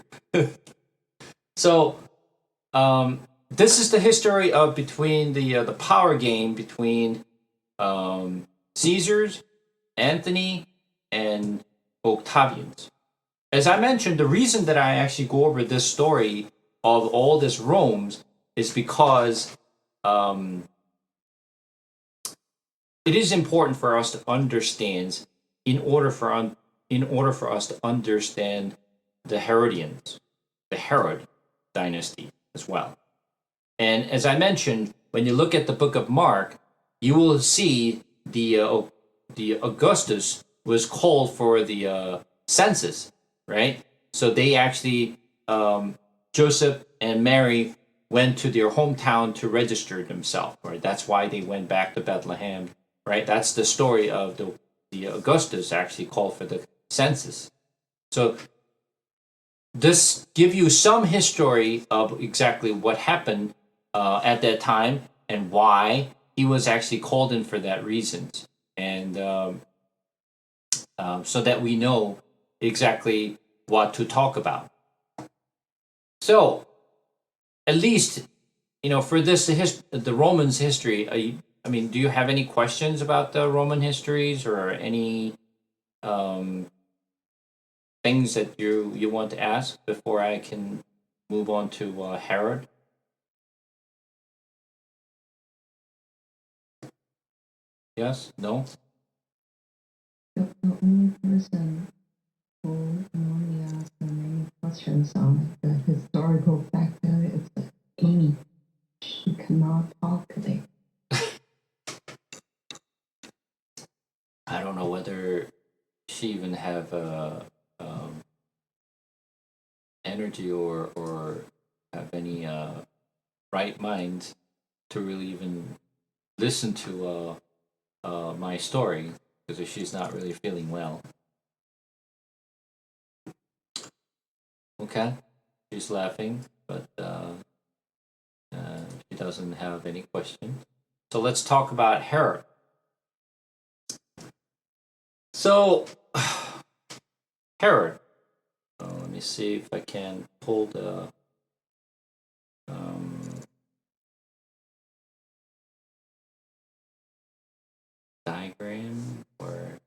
So this is the history of between the power game between Caesars, Anthony, and Octavians. As I mentioned, the reason that I actually go over this story of all this Rome's is because it is important for us to understand in order for us to understand the Herodians, the Herod dynasty as well. And as I mentioned, when you look at the book of Mark, you will see the Augustus was called for the census, right? So they actually Joseph and Mary went to their hometown to register themselves, right? That's why they went back to Bethlehem, right? That's the story of the Augustus actually called for the census. So this give you some history of exactly what happened at that time and why he was actually called in for that reasons, and so that we know exactly what to talk about. So at least for this the Romans history. I mean, do you have any questions about the Roman histories or any um, things that you want to ask before I can move on to Herod? Yes? No? The only person who normally asks many questions on the historical factor is Amy. She cannot talk today. I don't know whether she even have energy or have any right mind to really even listen to my story because she's not really feeling well. Okay, she's laughing, but she doesn't have any questions. So let's talk about Herod. So Herod. Let me see if I can pull the diagram or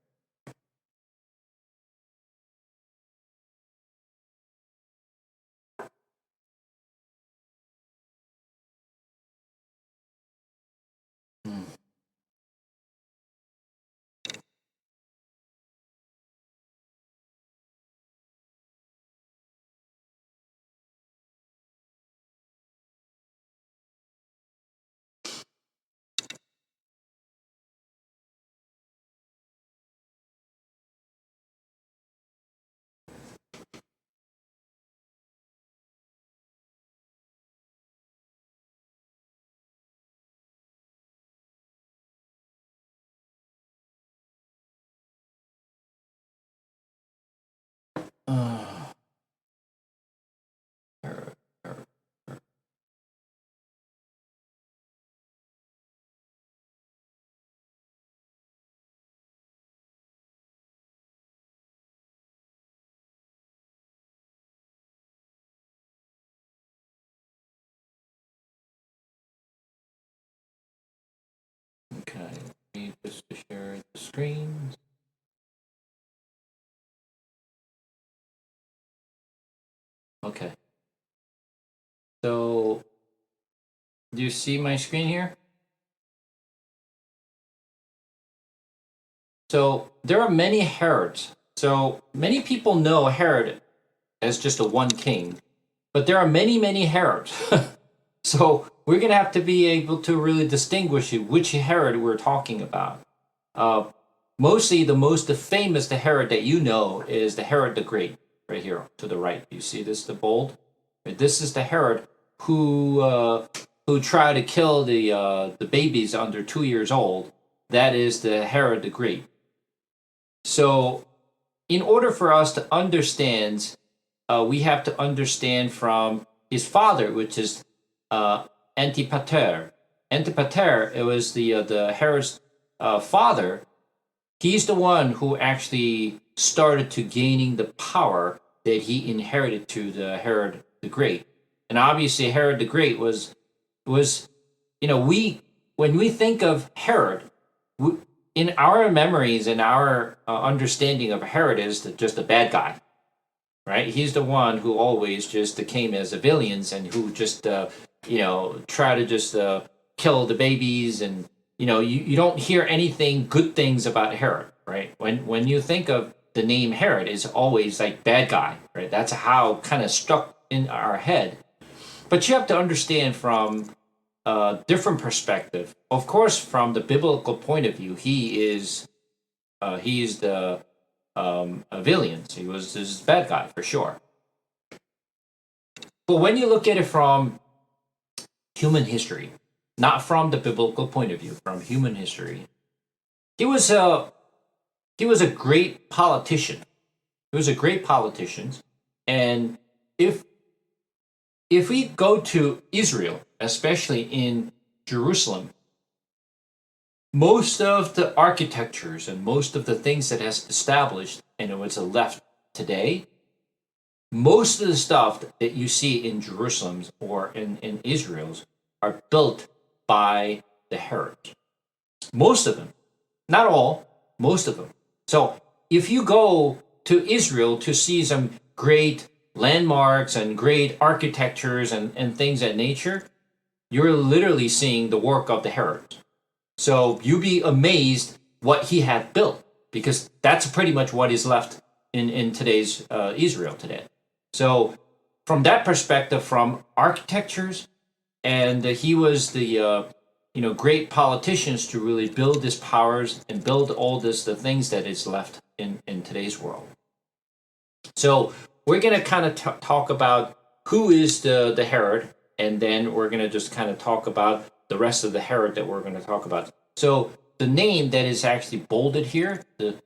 Herod, Herod. Okay, let me just share the screen. Okay. So, do you see my screen here? So, there are many Herods. So, many people know Herod as just a one king, but there are many, many Herods. So, we're going to have to be able to really distinguish which Herod we're talking about. Uh, Mostly, the most famous the Herod that you know is the Herod the Great, right here to the right. You see this, the bold? Right, this is the Herod who tried to kill the babies under 2 years old. That is the Herod the Great. So, in order for us to understand, we have to understand from his father, which is Antipater. Antipater, it was the Herod's father. He's the one who actually started to gaining the power that he inherited to the Herod the Great. And obviously Herod the Great was we when we think of Herod, we, in our memories and our understanding of Herod is just a bad guy, right? He's the one who always just came as a villains and who just try to just kill the babies and you don't hear anything good things about Herod, right? When you think of the name Herod is always like bad guy, right? That's how kind of stuck in our head. But you have to understand from a different perspective. Of course, from the biblical point of view, he is the a villain. He was this bad guy for sure. But when you look at it from human history, not from the biblical point of view, from human history, he was a great politician. He was a great politician, and if if we go to Israel, especially in Jerusalem, most of the architectures and most of the things that has established and what's left today, most of the stuff that you see in Jerusalem or in Israel's are built by the Herods. Most of them, not all, most of them. So if you go to Israel to see some great landmarks and great architectures and things of nature, you're literally seeing the work of the Herods. So you be amazed what he had built because that's pretty much what is left in today's Israel today. So from that perspective, from architectures, and he was the great politicians to really build his powers and build all the things that is left in today's world. So we're gonna kind of talk about who is the Herod, and then we're gonna just kind of talk about the rest of the Herod that we're gonna talk about. So the name that is actually bolded here, the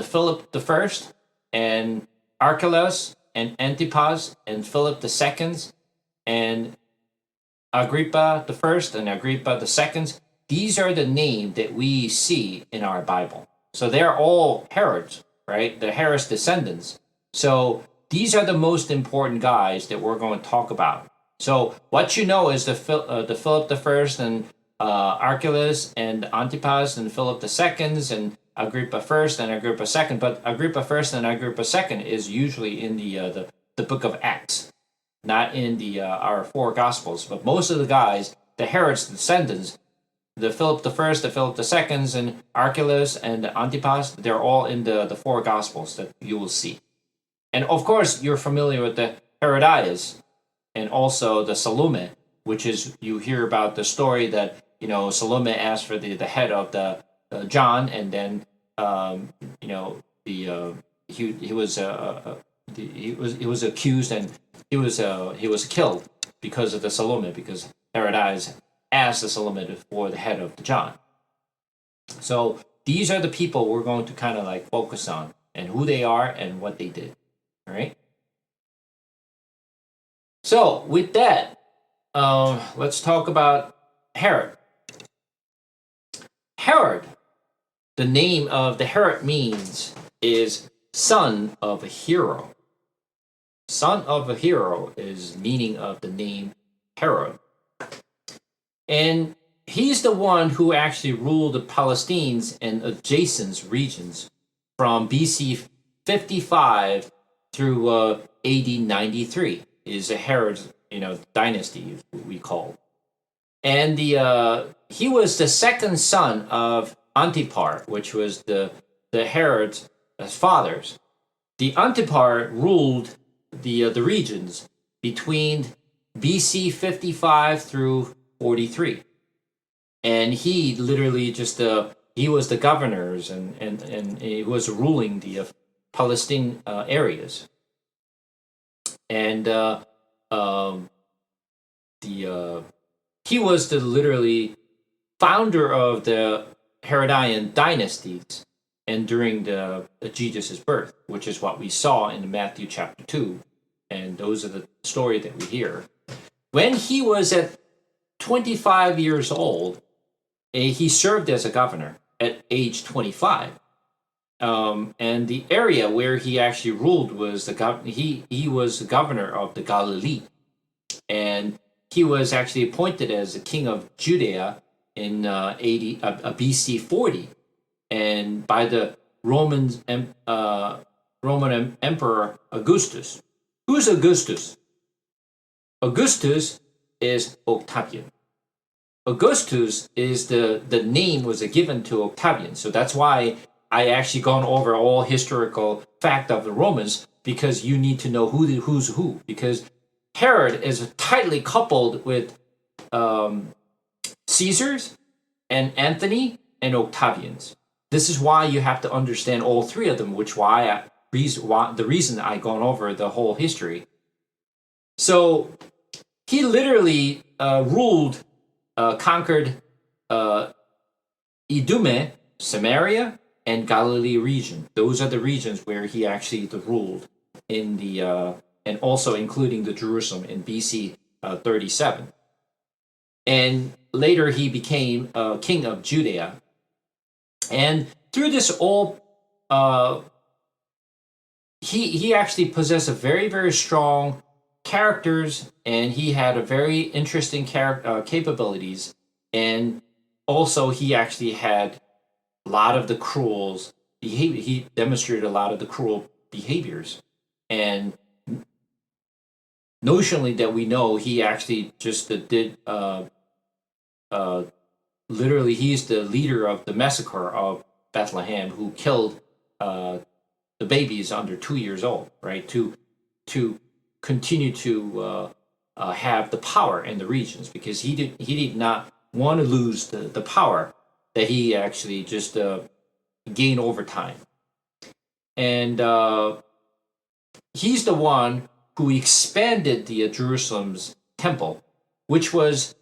Philip the First, and Archelaus, and Antipas, and Philip the Second, and Agrippa the First, and Agrippa the Second. These are the names that we see in our Bible. So they're all Herods, right? The Herod's descendants. So these are the most important guys that we're going to talk about. So what you know is the Philip the First and Archelaus and Antipas and Philip the Seconds and Agrippa First and Agrippa Second. But Agrippa First and Agrippa Second is usually in the book of Acts, not in the our four Gospels. But most of the guys, the Herod's descendants, the Philip the First, the Philip the Seconds, and Archelaus and Antipas, they're all in the four Gospels that you will see. And of course, you're familiar with the Herodias and also the Salome, which is you hear about the story that Salome asked for the head of the John, and then he was accused and he was killed because of the Salome, because Herodias asked the Salome for the head of the John. So these are the people we're going to kind of like focus on and who they are and what they did. All right. So with that, let's talk about Herod. Herod, the name of the Herod means is son of a hero. Son of a hero is meaning of the name Herod. And he's the one who actually ruled the Palestines and adjacent regions from BC 55 through AD 93 is a Herod, dynasty we call. And he was the second son of Antipar, which was the Herod's fathers. The Antipar ruled the regions between BC 55 through 43, and he literally just he was the governors and he was ruling the Palestine areas, and he was the literally founder of the Herodian dynasties, and during the Jesus' birth, which is what we saw in Matthew chapter 2, and those are the story that we hear. When he was at 25 years old, he served as a governor at age 25. And the area where he actually ruled was he was the governor of the Galilee, and he was actually appointed as the king of Judea in BC 40, and by the Roman Emperor Augustus. Who's Augustus? Augustus is Octavian. Augustus is the name was given to Octavian, so that's why I actually gone over all historical fact of the Romans, because you need to know who's who, because Herod is tightly coupled with Caesars and Anthony and Octavians. This is why you have to understand all three of them, the reason I gone over the whole history. So he literally ruled, conquered Idumea, Samaria, and Galilee region. Those are the regions where he actually ruled in the and also including the Jerusalem in BC 37. And later he became king of Judea. And through this all, he actually possessed a very, very strong characters, and he had a very interesting capabilities. And also he actually had a lot of the cruels behavior. He demonstrated a lot of the cruel behaviors. And notionally that we know, he actually just did literally he's the leader of the massacre of Bethlehem, who killed the babies under 2 years old, right, to continue to have the power in the regions, because he did not want to lose the power that he actually just gained over time. And he's the one who expanded the Jerusalem's temple, which was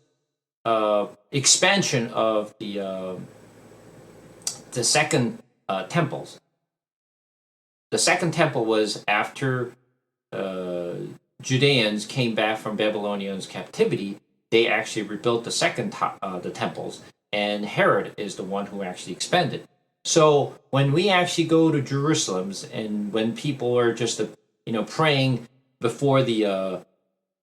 expansion of the second temples. The second temple was after Judeans came back from Babylonians captivity. They actually rebuilt the second the temples, and Herod is the one who actually expanded. So when we actually go to Jerusalem, and when people are just praying before the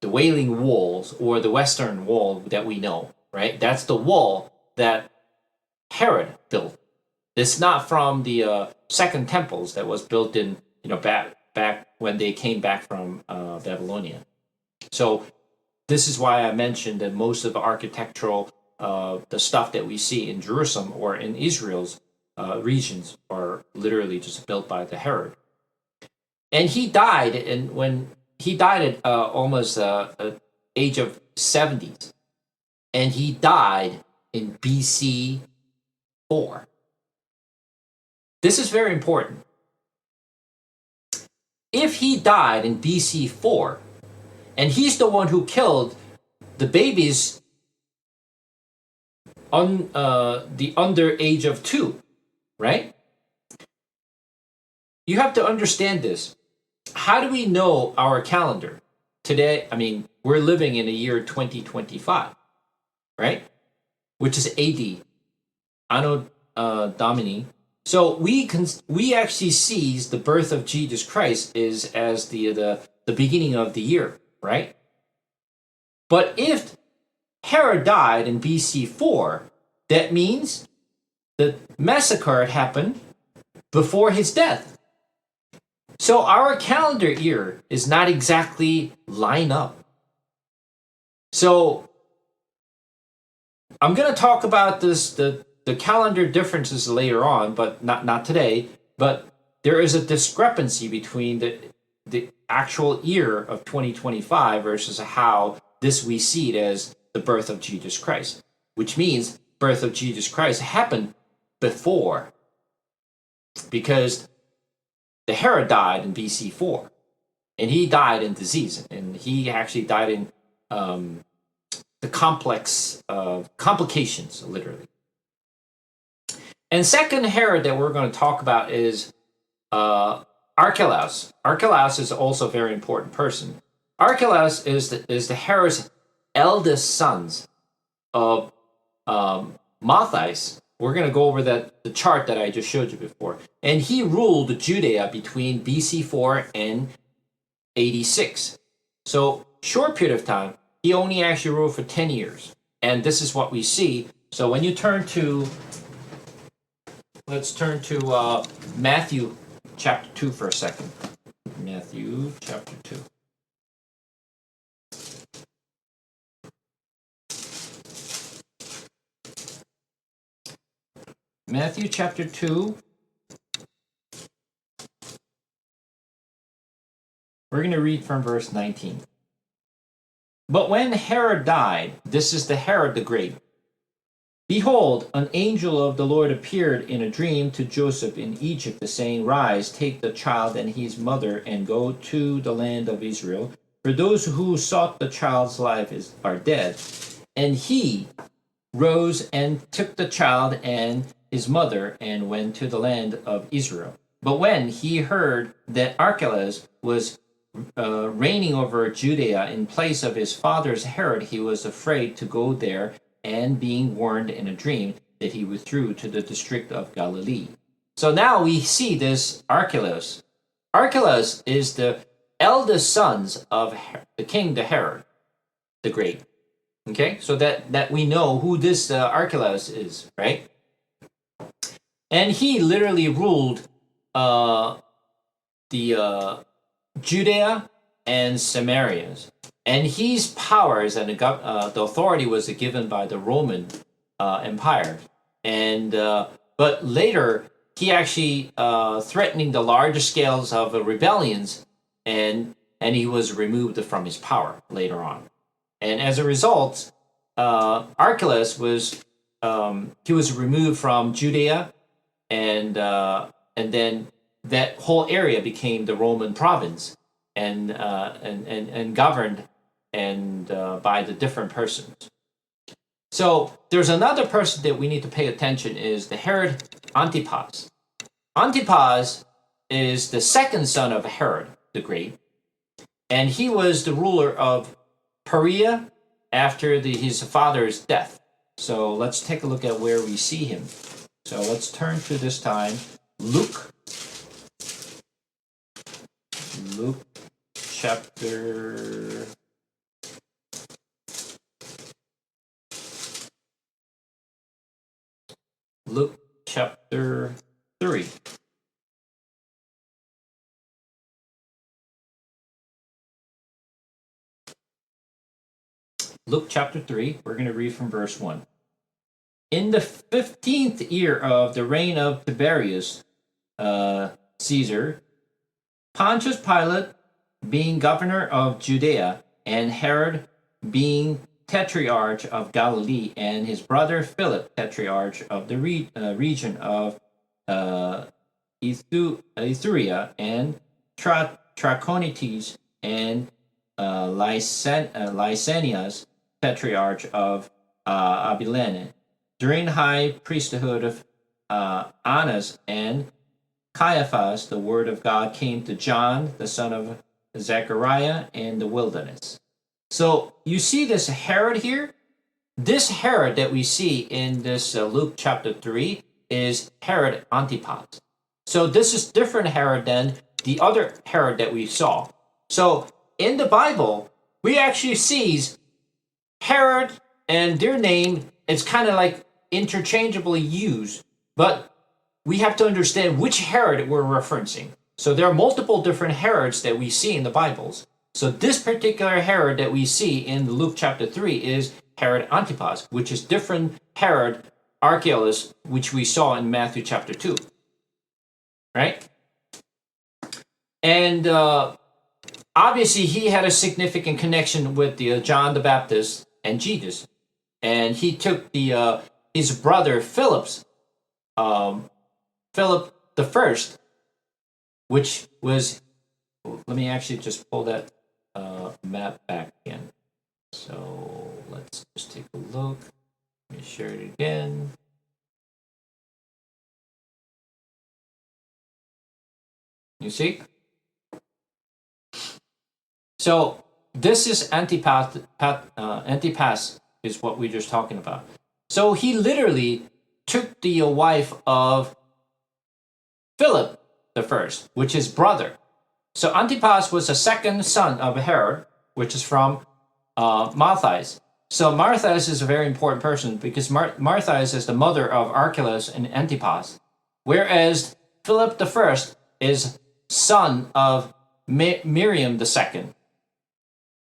Wailing Walls, or the Western Wall that we know, right? That's the wall that Herod built. It's not from the Second Temples that was built in back when they came back from Babylonia. So this is why I mentioned that most of the architectural the stuff that we see in Jerusalem or in Israel's regions are literally just built by the Herod. And he died, and when he died at almost age of 70s, and he died in BC 4. This is very important. If he died in BC 4, and he's the one who killed the babies on the under age of 2, right? You have to understand this. How do we know our calendar? Today, I mean, we're living in the year 2025, right? Which is AD, Anno Domini. So we actually sees the birth of Jesus Christ is as the beginning of the year, right? But if Herod died in BC 4, that means the massacre happened before his death. So our calendar year is not exactly line up. So I'm going to talk about the calendar differences later on, but not today. But there is a discrepancy between the actual year of 2025 versus how this we see it as the birth of Jesus Christ, which means birth of Jesus Christ happened before, because the Herod died in BC 4, and he died in disease, and he actually died in the complex complications, literally. And second Herod that we're going to talk about is Archelaus. Archelaus is also a very important person. Archelaus is the Herod's eldest sons of Matthias. We're going to go over the chart that I just showed you before. And he ruled Judea between BC 4 and 86. So short period of time. He only actually ruled for 10 years. And this is what we see. So when you let's turn to Matthew chapter 2 for a second. Matthew chapter 2. Matthew chapter 2. We're going to read from verse 19. But when Herod died, this is the Herod the Great, behold, an angel of the Lord appeared in a dream to Joseph in Egypt, saying, Rise, take the child and his mother, and go to the land of Israel, for those who sought the child's life are dead. And he rose and took the child and his mother and went to the land of Israel. But when he heard that Archelaus was reigning over Judea in place of his father's Herod, he was afraid to go there, and being warned in a dream that he withdrew to the district of Galilee. So now we see this Archelaus. Archelaus is the eldest sons of the king, the Herod the Great. Okay, so that we know who this Archelaus is, right? And he literally ruled the Judea and Samaria, and his powers and the authority was given by the Roman Empire. And but later he actually threatening the larger scales of rebellions, and he was removed from his power later on. And as a result, Archelaus was removed from Judea, and then that whole area became the Roman province, and governed by the different persons. So there's another person that we need to pay attention is the Herod Antipas. Antipas is the second son of Herod the Great, and he was the ruler of Perea after his father's death. So let's take a look at where we see him. So let's turn to this time Luke chapter Luke chapter 3. Luke chapter 3, we're going to read from verse 1. In the 15th year of the reign of Tiberius Caesar, Pontius Pilate being governor of Judea, and Herod being tetrarch of Galilee, and his brother Philip tetrarch of the region of Ithuria and Trachonitis, and Lysanias tetrarch of Abilene, during high priesthood of Annas and Caiaphas, the word of God came to John, the son of Zechariah, in the wilderness. So you see this Herod here. This Herod that we see in this Luke chapter 3 is Herod Antipas. So this is different Herod than the other Herod that we saw. So in the Bible, we actually see Herod and their name is kind of like interchangeably used, but we have to understand which Herod we're referencing. So there are multiple different Herods that we see in the Bibles. So this particular Herod that we see in Luke chapter 3 is Herod Antipas, which is different Herod Archelaus, which we saw in Matthew chapter 2. Right? And obviously he had a significant connection with John the Baptist and Jesus. And he took his brother Philip the First, which was, let me actually just pull that map back again. So let's just take a look. Let me share it again. You see? So this is Antipas is what we're just talking about. So he literally took the wife of Philip the First, which is brother. So Antipas was the second son of Herod, which is from Marthias. So Marthias is a very important person because Marthias is the mother of Archelaus and Antipas, whereas Philip the First is son of Miriam the Second.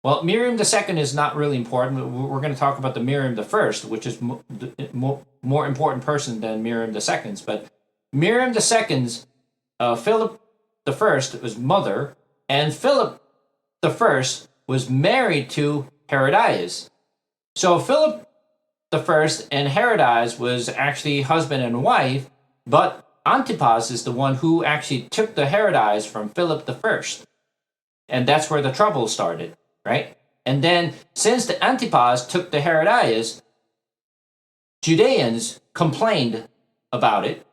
Well, Miriam the Second is not really important. We're going to talk about the Miriam the First, which is more important person than Miriam the Second's. But Miriam the Second's, Philip the First was mother, and Philip the First was married to Herodias. So Philip the First and Herodias was actually husband and wife, but Antipas is the one who actually took the Herodias from Philip the First, and that's where the trouble started. Right? And then, since the Antipas took the Herodias, Judeans complained about it,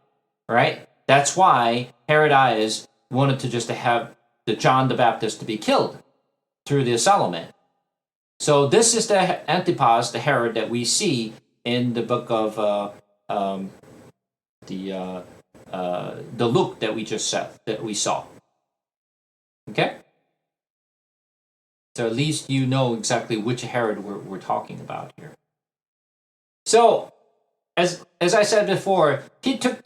right? That's why Herodias wanted to just have the John the Baptist to be killed through the Solomon. So this is the Antipas, the Herod that we see in the book of the Luke that we just said, that we saw. Okay? So at least you know exactly which Herod we're talking about here. So, as I said before, he took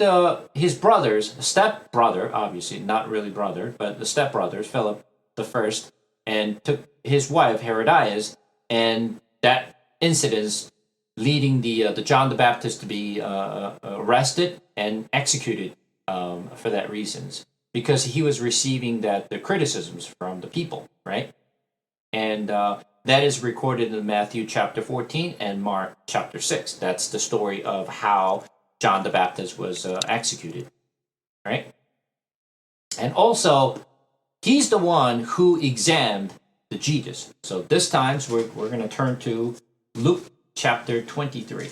his brothers, step-brother, obviously, not really brother, but the step-brothers, Philip the First, and took his wife, Herodias, and that incident leading the John the Baptist to be arrested and executed for that reasons, because he was receiving the criticisms from the people, right? And that is recorded in Matthew chapter 14 and Mark chapter 6. That's the story of how John the Baptist was executed, right? And also, he's the one who examined the Jesus. So this time, we're going to turn to Luke chapter 23.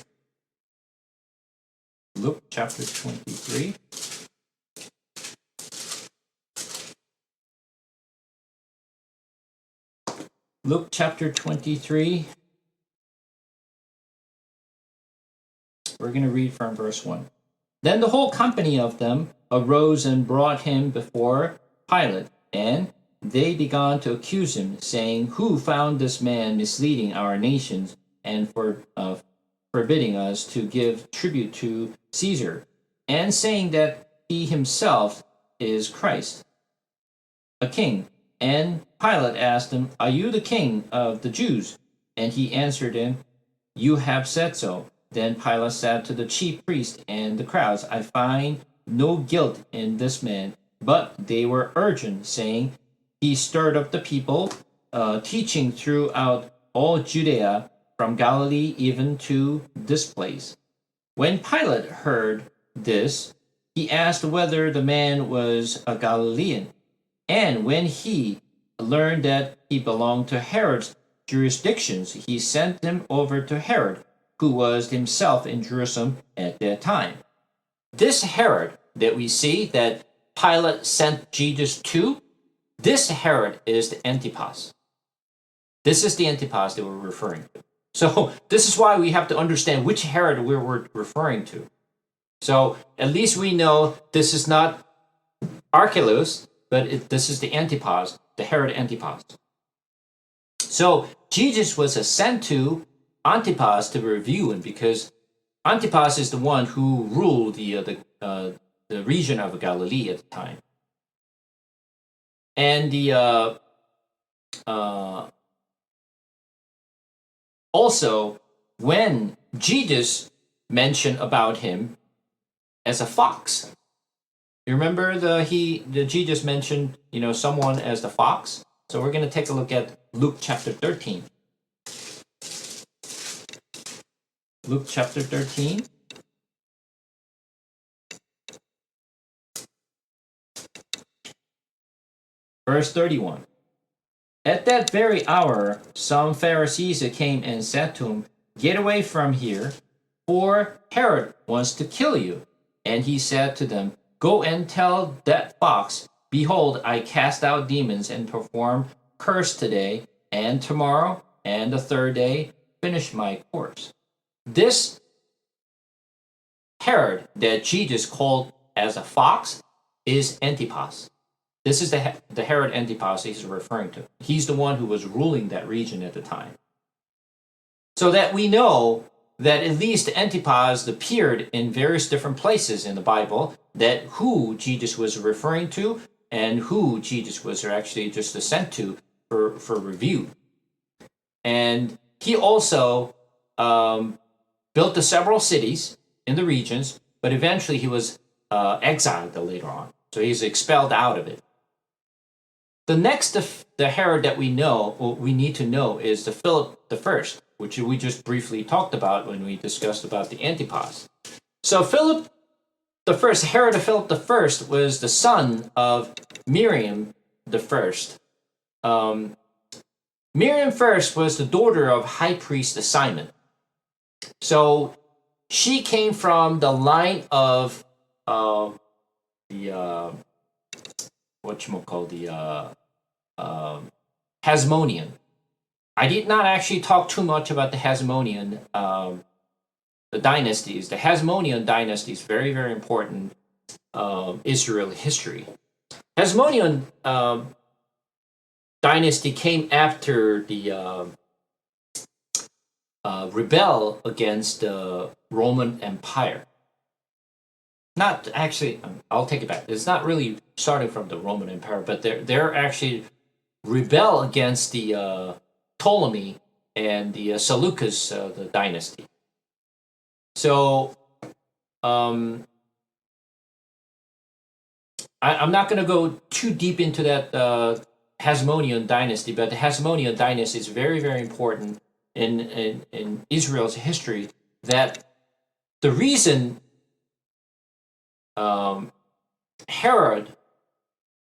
Luke chapter 23. Luke chapter 23. We're going to read from verse 1. Then the whole company of them arose and brought him before Pilate, and they began to accuse him, saying, Who found this man misleading our nations and forbidding us to give tribute to Caesar, and saying that he himself is Christ, a king? And Pilate asked him, Are you the king of the Jews? And he answered him, You have said so. Then Pilate said to the chief priests and the crowds, I find no guilt in this man. But they were urgent, saying, He stirred up the people, teaching throughout all Judea, from Galilee even to this place. When Pilate heard this, he asked whether the man was a Galilean. And when he learned that he belonged to Herod's jurisdictions, he sent him over to Herod, who was himself in Jerusalem at that time. This Herod that we see that Pilate sent Jesus to, this Herod is the Antipas. This is the Antipas that we're referring to. So this is why we have to understand which Herod we're referring to. So at least we know this is not Archelaus, but this is the Antipas, the Herod Antipas. So Jesus was sent to Antipas to review him, because Antipas is the one who ruled the region of Galilee at the time. And also, when Jesus mentioned about him as a fox, you remember the Jesus mentioned someone as the fox. So we're going to take a look at Luke chapter 13. Luke chapter 13. Verse 31. At that very hour, some Pharisees came and said to him, Get away from here, for Herod wants to kill you. And he said to them, Go and tell that fox, Behold, I cast out demons and perform curse today, and tomorrow, and the third day, finish my course. This Herod that Jesus called as a fox is Antipas. This is the Herod Antipas he's referring to. He's the one who was ruling that region at the time. So that we know that at least Antipas appeared in various different places in the Bible, that who Jesus was referring to and who Jesus was actually just sent to for review. And he also built several cities in the regions, but eventually he was exiled later on. So he's expelled out of it. The next, the Herod that we need to know is the Philip I, which we just briefly talked about when we discussed about the Antipas. So Philip I, Herod Philip I, was the son of Miriam I. Miriam first was the daughter of high priest Simon. So she came from the line of Hasmonean. I did not actually talk too much about the Hasmonean the dynasties. The Hasmonean dynasty is very, very important Israel history. Hasmonean dynasty came after the rebel against the Roman Empire. Not actually, I'll take it back. It's not really starting from the Roman Empire, but they're actually rebel against the Ptolemy and the Seleucus the dynasty. So I'm not going to go too deep into that Hasmonean dynasty, but the Hasmonean dynasty is very, very important in Israel's history. That the reason Herod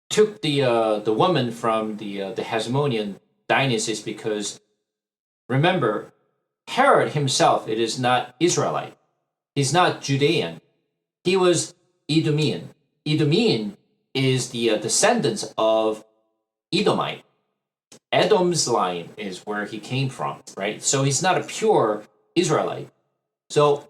took the woman from the Hasmonean dynasty is because, remember, Herod himself, it is not Israelite. He's not Judean. He was Edomian. Edomian is the descendants of Edomite. Edom's line is where he came from, right? So he's not a pure Israelite. So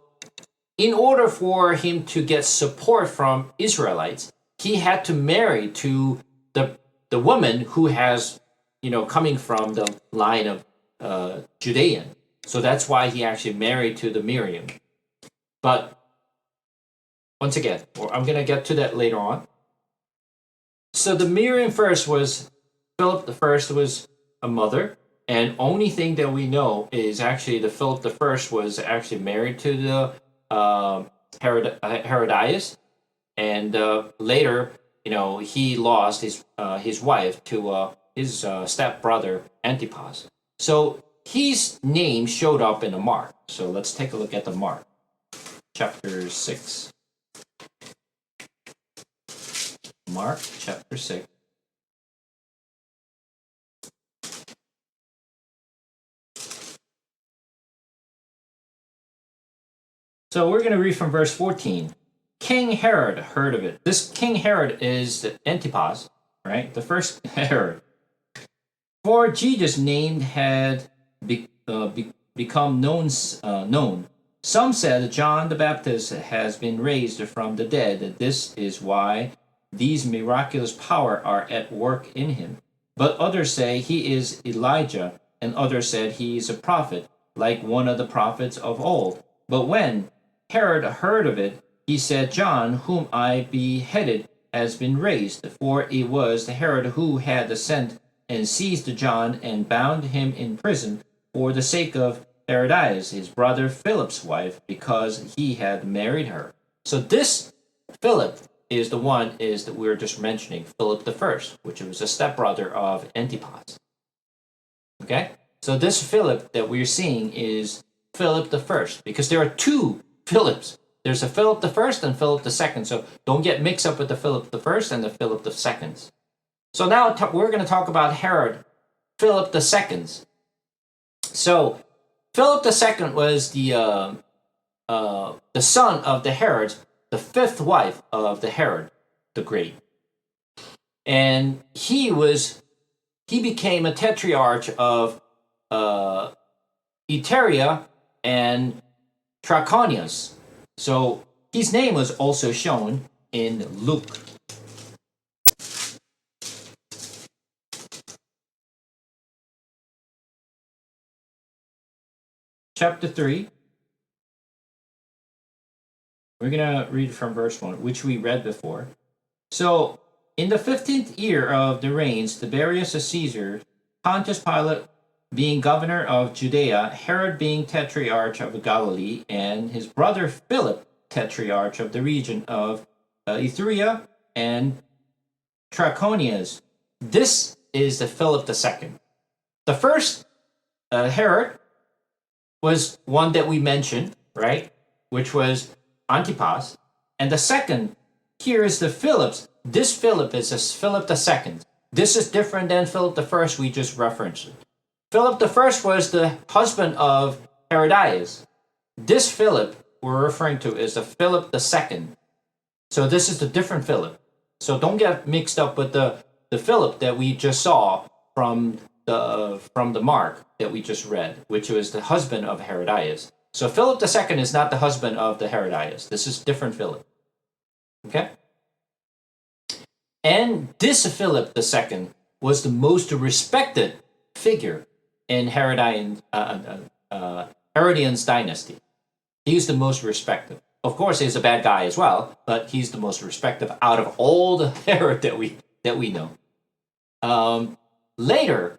in order for him to get support from Israelites, he had to marry to the woman who has, coming from the line of Judean. So that's why he actually married to the Miriam. But once again, I'm going to get to that later on. So the Miriam first was, Philip the First was a mother, and only thing that we know is actually the Philip the First was actually married to the Herodias, and later, he lost his wife to his stepbrother Antipas. So his name showed up in the Mark. So let's take a look at the Mark, chapter 6. Mark chapter 6. So we're going to read from verse 14. King Herod heard of it. This King Herod is Antipas, right? The first Herod. For Jesus' name had become known. Some said John the Baptist has been raised from the dead. This is why these miraculous power are at work in him. But others say he is Elijah, and others said he is a prophet, like one of the prophets of old. But when Herod heard of it, he said, John, whom I beheaded, has been raised. For it was Herod who had sent and seized John and bound him in prison for the sake of Herodias, his brother Philip's wife, because he had married her. So this Philip is the one that we were just mentioning, Philip the First, which was a stepbrother of Antipas. Okay? So this Philip that we're seeing is Philip the First, because there are two Philips. There's a Philip the First and Philip the Second. So don't get mixed up with the Philip the First and the Philip the Seconds. So now we're going to talk about Herod, Philip the Second. So Philip the Second was the son of the Herod, the fifth wife of the Herod the Great, and he became a tetrarch of Italia and Trachonius. So his name was also shown in Luke. Chapter 3. We're going to read from verse 1, which we read before. So, in the 15th year of the reigns Tiberius Caesar, Pontius Pilate being governor of Judea, Herod being tetrarch of Galilee, and his brother Philip, tetrarch of the region of Iturea and Trachonias. This is the Philip II. The first Herod was one that we mentioned, right? Which was Antipas. And the second, here is the Philips. This Philip is a Philip II. This is different than Philip I we just referenced. Philip I was the husband of Herodias. This Philip we're referring to is the Philip II. So this is the different Philip. So don't get mixed up with the Philip that we just saw from the Mark that we just read, which was the husband of Herodias. So Philip II is not the husband of the Herodias. This is different Philip. Okay? And this Philip II was the most respected figure in Herodian's dynasty. He's the most respected. Of course, he's a bad guy as well, but he's the most respected out of all the Herod that we know. Later,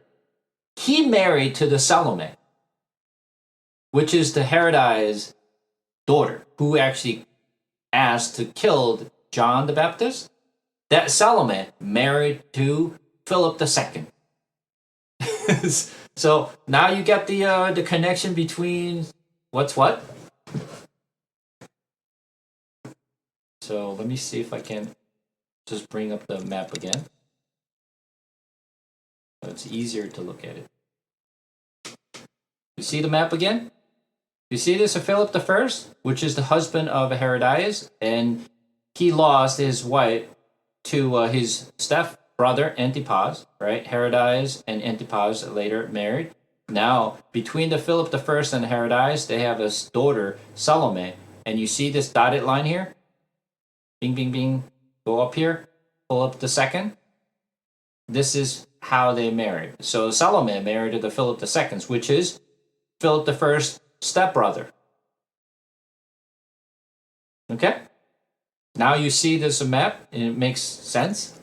he married to the Salome, which is the Herodias' daughter, who actually asked to kill John the Baptist. That Salome married to Philip II. So now you get the connection between what's what. So let me see if I can just bring up the map again. So it's easier to look at it. You see the map again? You see this of Philip I, which is the husband of Herodias, and he lost his wife to his step-brother Antipas, right? Herodias and Antipas later married. Now, between the Philip I and Herodias, they have a daughter, Salome, and you see this dotted line here, bing, bing, bing, go up here, pull up the second. This is how they married. So Solomon married the Philip II, which is Philip I's stepbrother. Okay? Now you see this map, and it makes sense.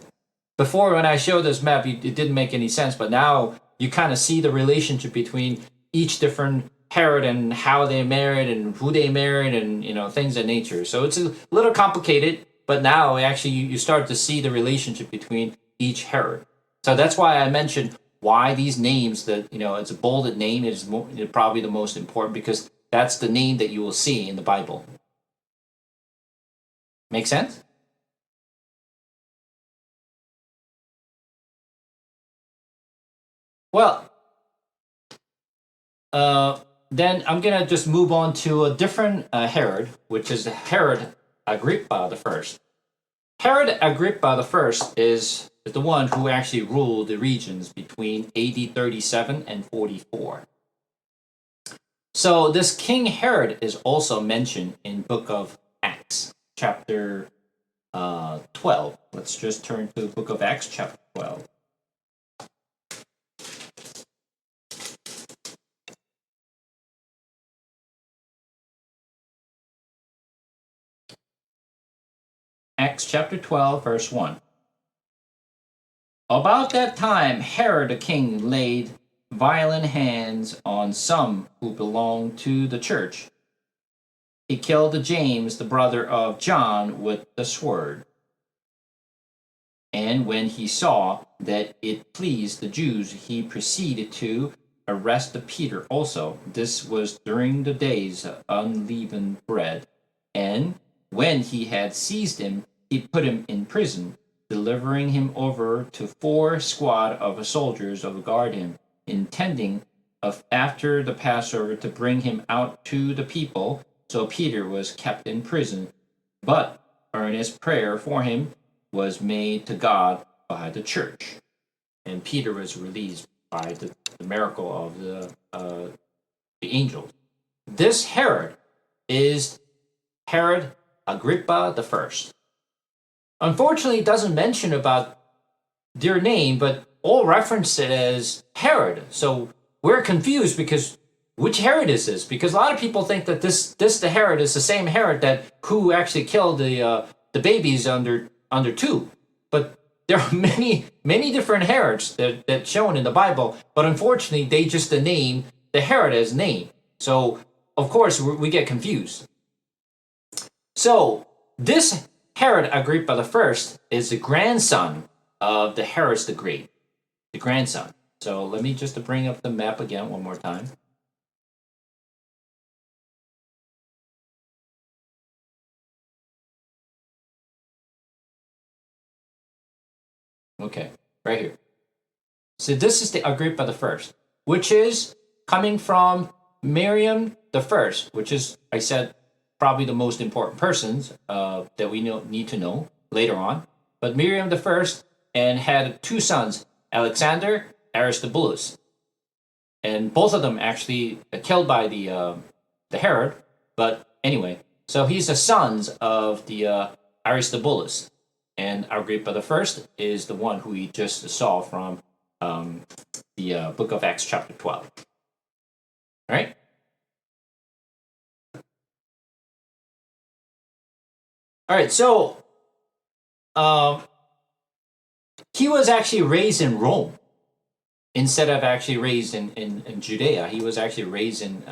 Before, when I showed this map, it didn't make any sense, but now you kind of see the relationship between each different Herod and how they married and who they married and, things of nature. So it's a little complicated, but now actually you start to see the relationship between each Herod. So that's why I mentioned why these names, that it's a bolded name, is probably the most important, because that's the name that you will see in the Bible. Make sense? Well, then I'm going to just move on to a different Herod, which is Herod Agrippa the First. Herod Agrippa the First is the one who actually ruled the regions between AD 37 and 44. So this King Herod is also mentioned in Book of Acts, chapter 12. Let's just turn to the Book of Acts, chapter 12. Acts chapter 12, verse 1. About that time, Herod the king laid violent hands on some who belonged to the church. He killed James, the brother of John, with the sword. And when he saw that it pleased the Jews, he proceeded to arrest Peter also. This was during the days of unleavened bread. And when he had seized him, he put him in prison, delivering him over to 4 squad of soldiers to guard him, intending after the Passover to bring him out to the people. So Peter was kept in prison, but earnest prayer for him was made to God by the church. And Peter was released by the miracle of the angels. This Herod is Herod Agrippa the First. Unfortunately, it doesn't mention about their name, but all reference it as Herod. So we're confused because which Herod is this? Because a lot of people think that this the Herod is the same Herod who actually killed the babies under 2. But there are many different Herods that shown in the Bible. But unfortunately, they just name the Herod as name. So of course we get confused. So this Herod Agrippa the First is the grandson of the Herod the Great, the grandson. So let me just bring up the map again one more time. Okay, right here. So this is the Agrippa the First, which is coming from Miriam the First, which is, I said, probably the most important persons that we need to know later on. But Miriam the First and had 2 sons, Alexander, Aristobulus, and both of them actually killed by the Herod. But anyway, so he's the sons of the Aristobulus, and Agrippa the First is the one who we just saw from the Book of Acts, chapter 12. All right. All right, so he was actually raised in Rome instead of actually raised in Judea. He was actually raised in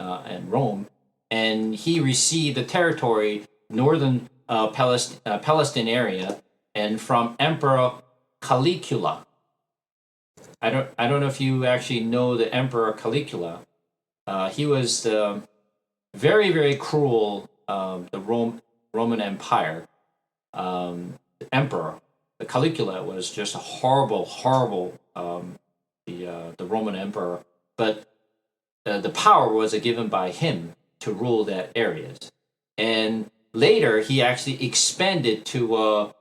Rome, and he received the territory, northern Palestine area, and from Emperor Caligula. I don't know if you actually know the Emperor Caligula. He was very, very cruel. The Roman Empire, the emperor, the Caligula, was just a horrible. The Roman emperor, but the power was given by him to rule that areas. And later, he actually expanded to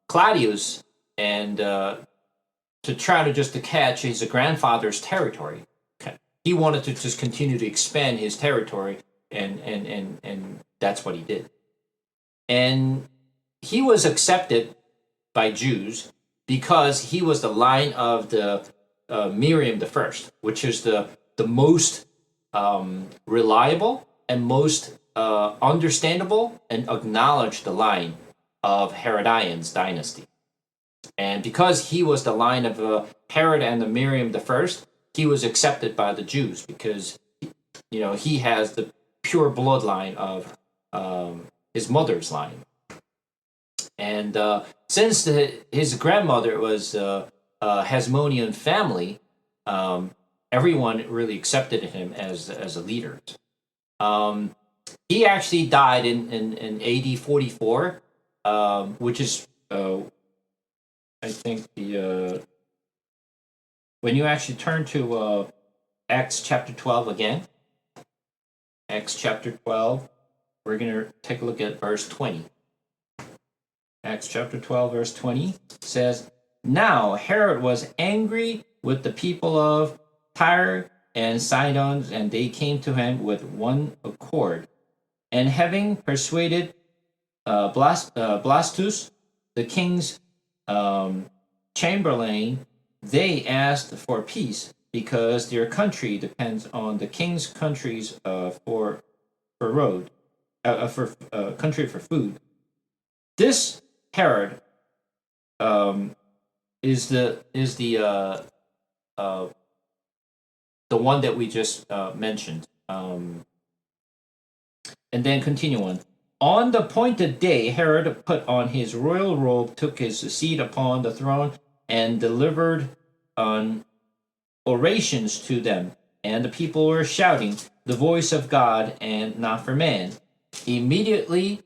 Claudius and to try to catch his grandfather's territory. He wanted to just continue to expand his territory and that's what he did. And he was accepted by Jews because he was the line of the Miriam the first, which is the most reliable and most understandable and acknowledged the line of Herodian's dynasty. And because he was the line of Herod and the Miriam the first, he was accepted by the Jews because he has the pure bloodline of his mother's line. And since his grandmother was Hasmonean family, everyone really accepted him as a leader. He actually died in AD 44, which is I think when you actually turn to Acts chapter 12 again, Acts chapter 12, we're going to take a look at verse 20. Acts chapter 12, verse 20 says, "Now Herod was angry with the people of Tyre and Sidon, and they came to him with one accord. And having persuaded Blastus, the king's chamberlain, they asked for peace because their country depends on the king's countries for country for food. This Herod is the one that we just mentioned. And then continue on. On the appointed day, Herod put on his royal robe, took his seat upon the throne, and delivered orations to them. And the people were shouting, 'The voice of God, and not for man.' Immediately,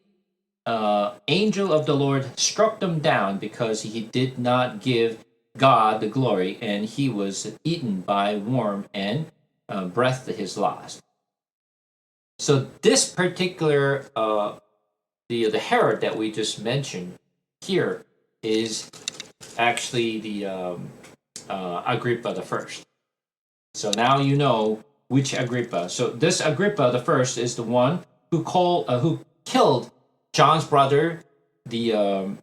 angel of the Lord struck them down because he did not give God the glory, and he was eaten by worm and breathed his last." So this particular the Herod that we just mentioned here is actually the Agrippa the first. So now you know which Agrippa. So this Agrippa the first is the one who killed John's brother, the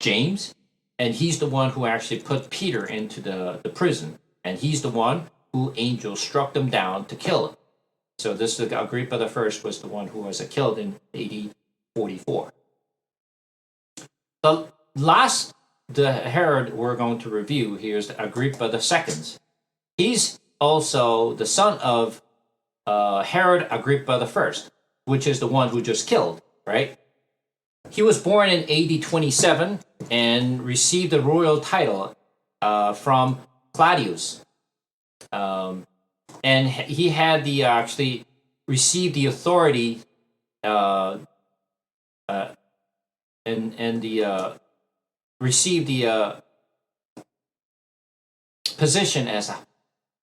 James, and he's the one who actually put Peter into the prison, and he's the one who angels struck them down to kill him. So this Agrippa the first was the one who was killed in AD 44. The Herod we're going to review here is Agrippa the second. He's also the son of Herod Agrippa the first, which is the one who just killed, right? He was born in AD 27 and received the royal title from Claudius. And he had actually received the authority received the position as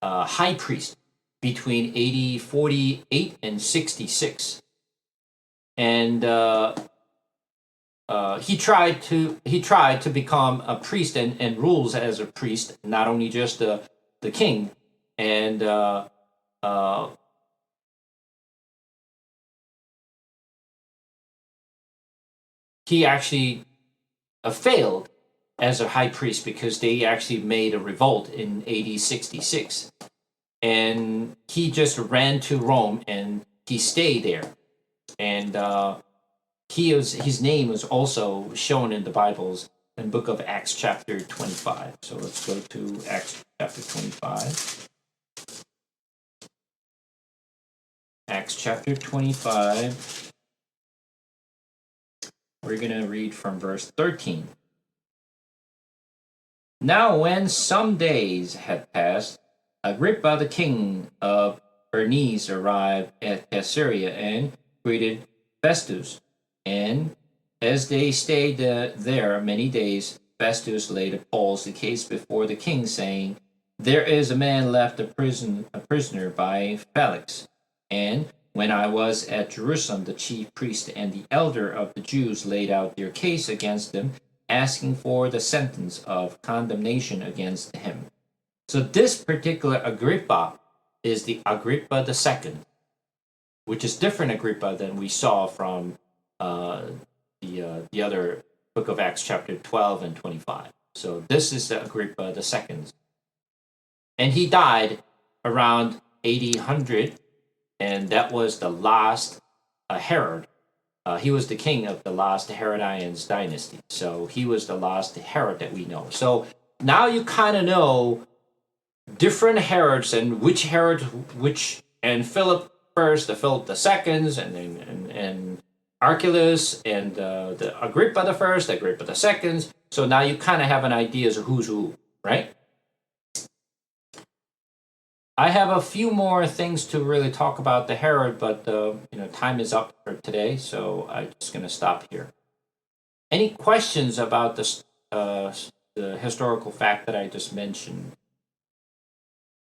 a high priest between AD 48 and 66. And he tried to become a priest and rules as a priest, not only just the king. And he actually failed as a high priest because they actually made a revolt in AD 66. And he just ran to Rome and he stayed there. And his name was also shown in the Bibles in book of Acts chapter 25. So let's go to Acts chapter 25. Acts chapter 25. We're going to read from verse 13. Now when some days had passed, Agrippa the king of Bernice arrived at Caesarea and greeted Festus. And as they stayed there many days, Festus laid Paul's case before the king, saying, "There is a man left a prisoner by Felix. And when I was at Jerusalem, the chief priest and the elder of the Jews laid out their case against him, asking for the sentence of condemnation against him." So this particular Agrippa is the Agrippa II. which is different Agrippa than we saw from the other book of Acts, chapter 12 and 25. So this is Agrippa the second, and he died around 80 and that was the last Herod. He was the king of the last Herodians dynasty, so he was the last Herod that we know. So now you kind of know different Herods and which Herod, which and Philip first, the Philip the seconds, and Archelaus and the Agrippa the first, Agrippa the seconds. So now you kind of have an idea of who's who, right? I have a few more things to really talk about the Herod, but time is up for today, so I'm just going to stop here. Any questions about this, the historical fact that I just mentioned?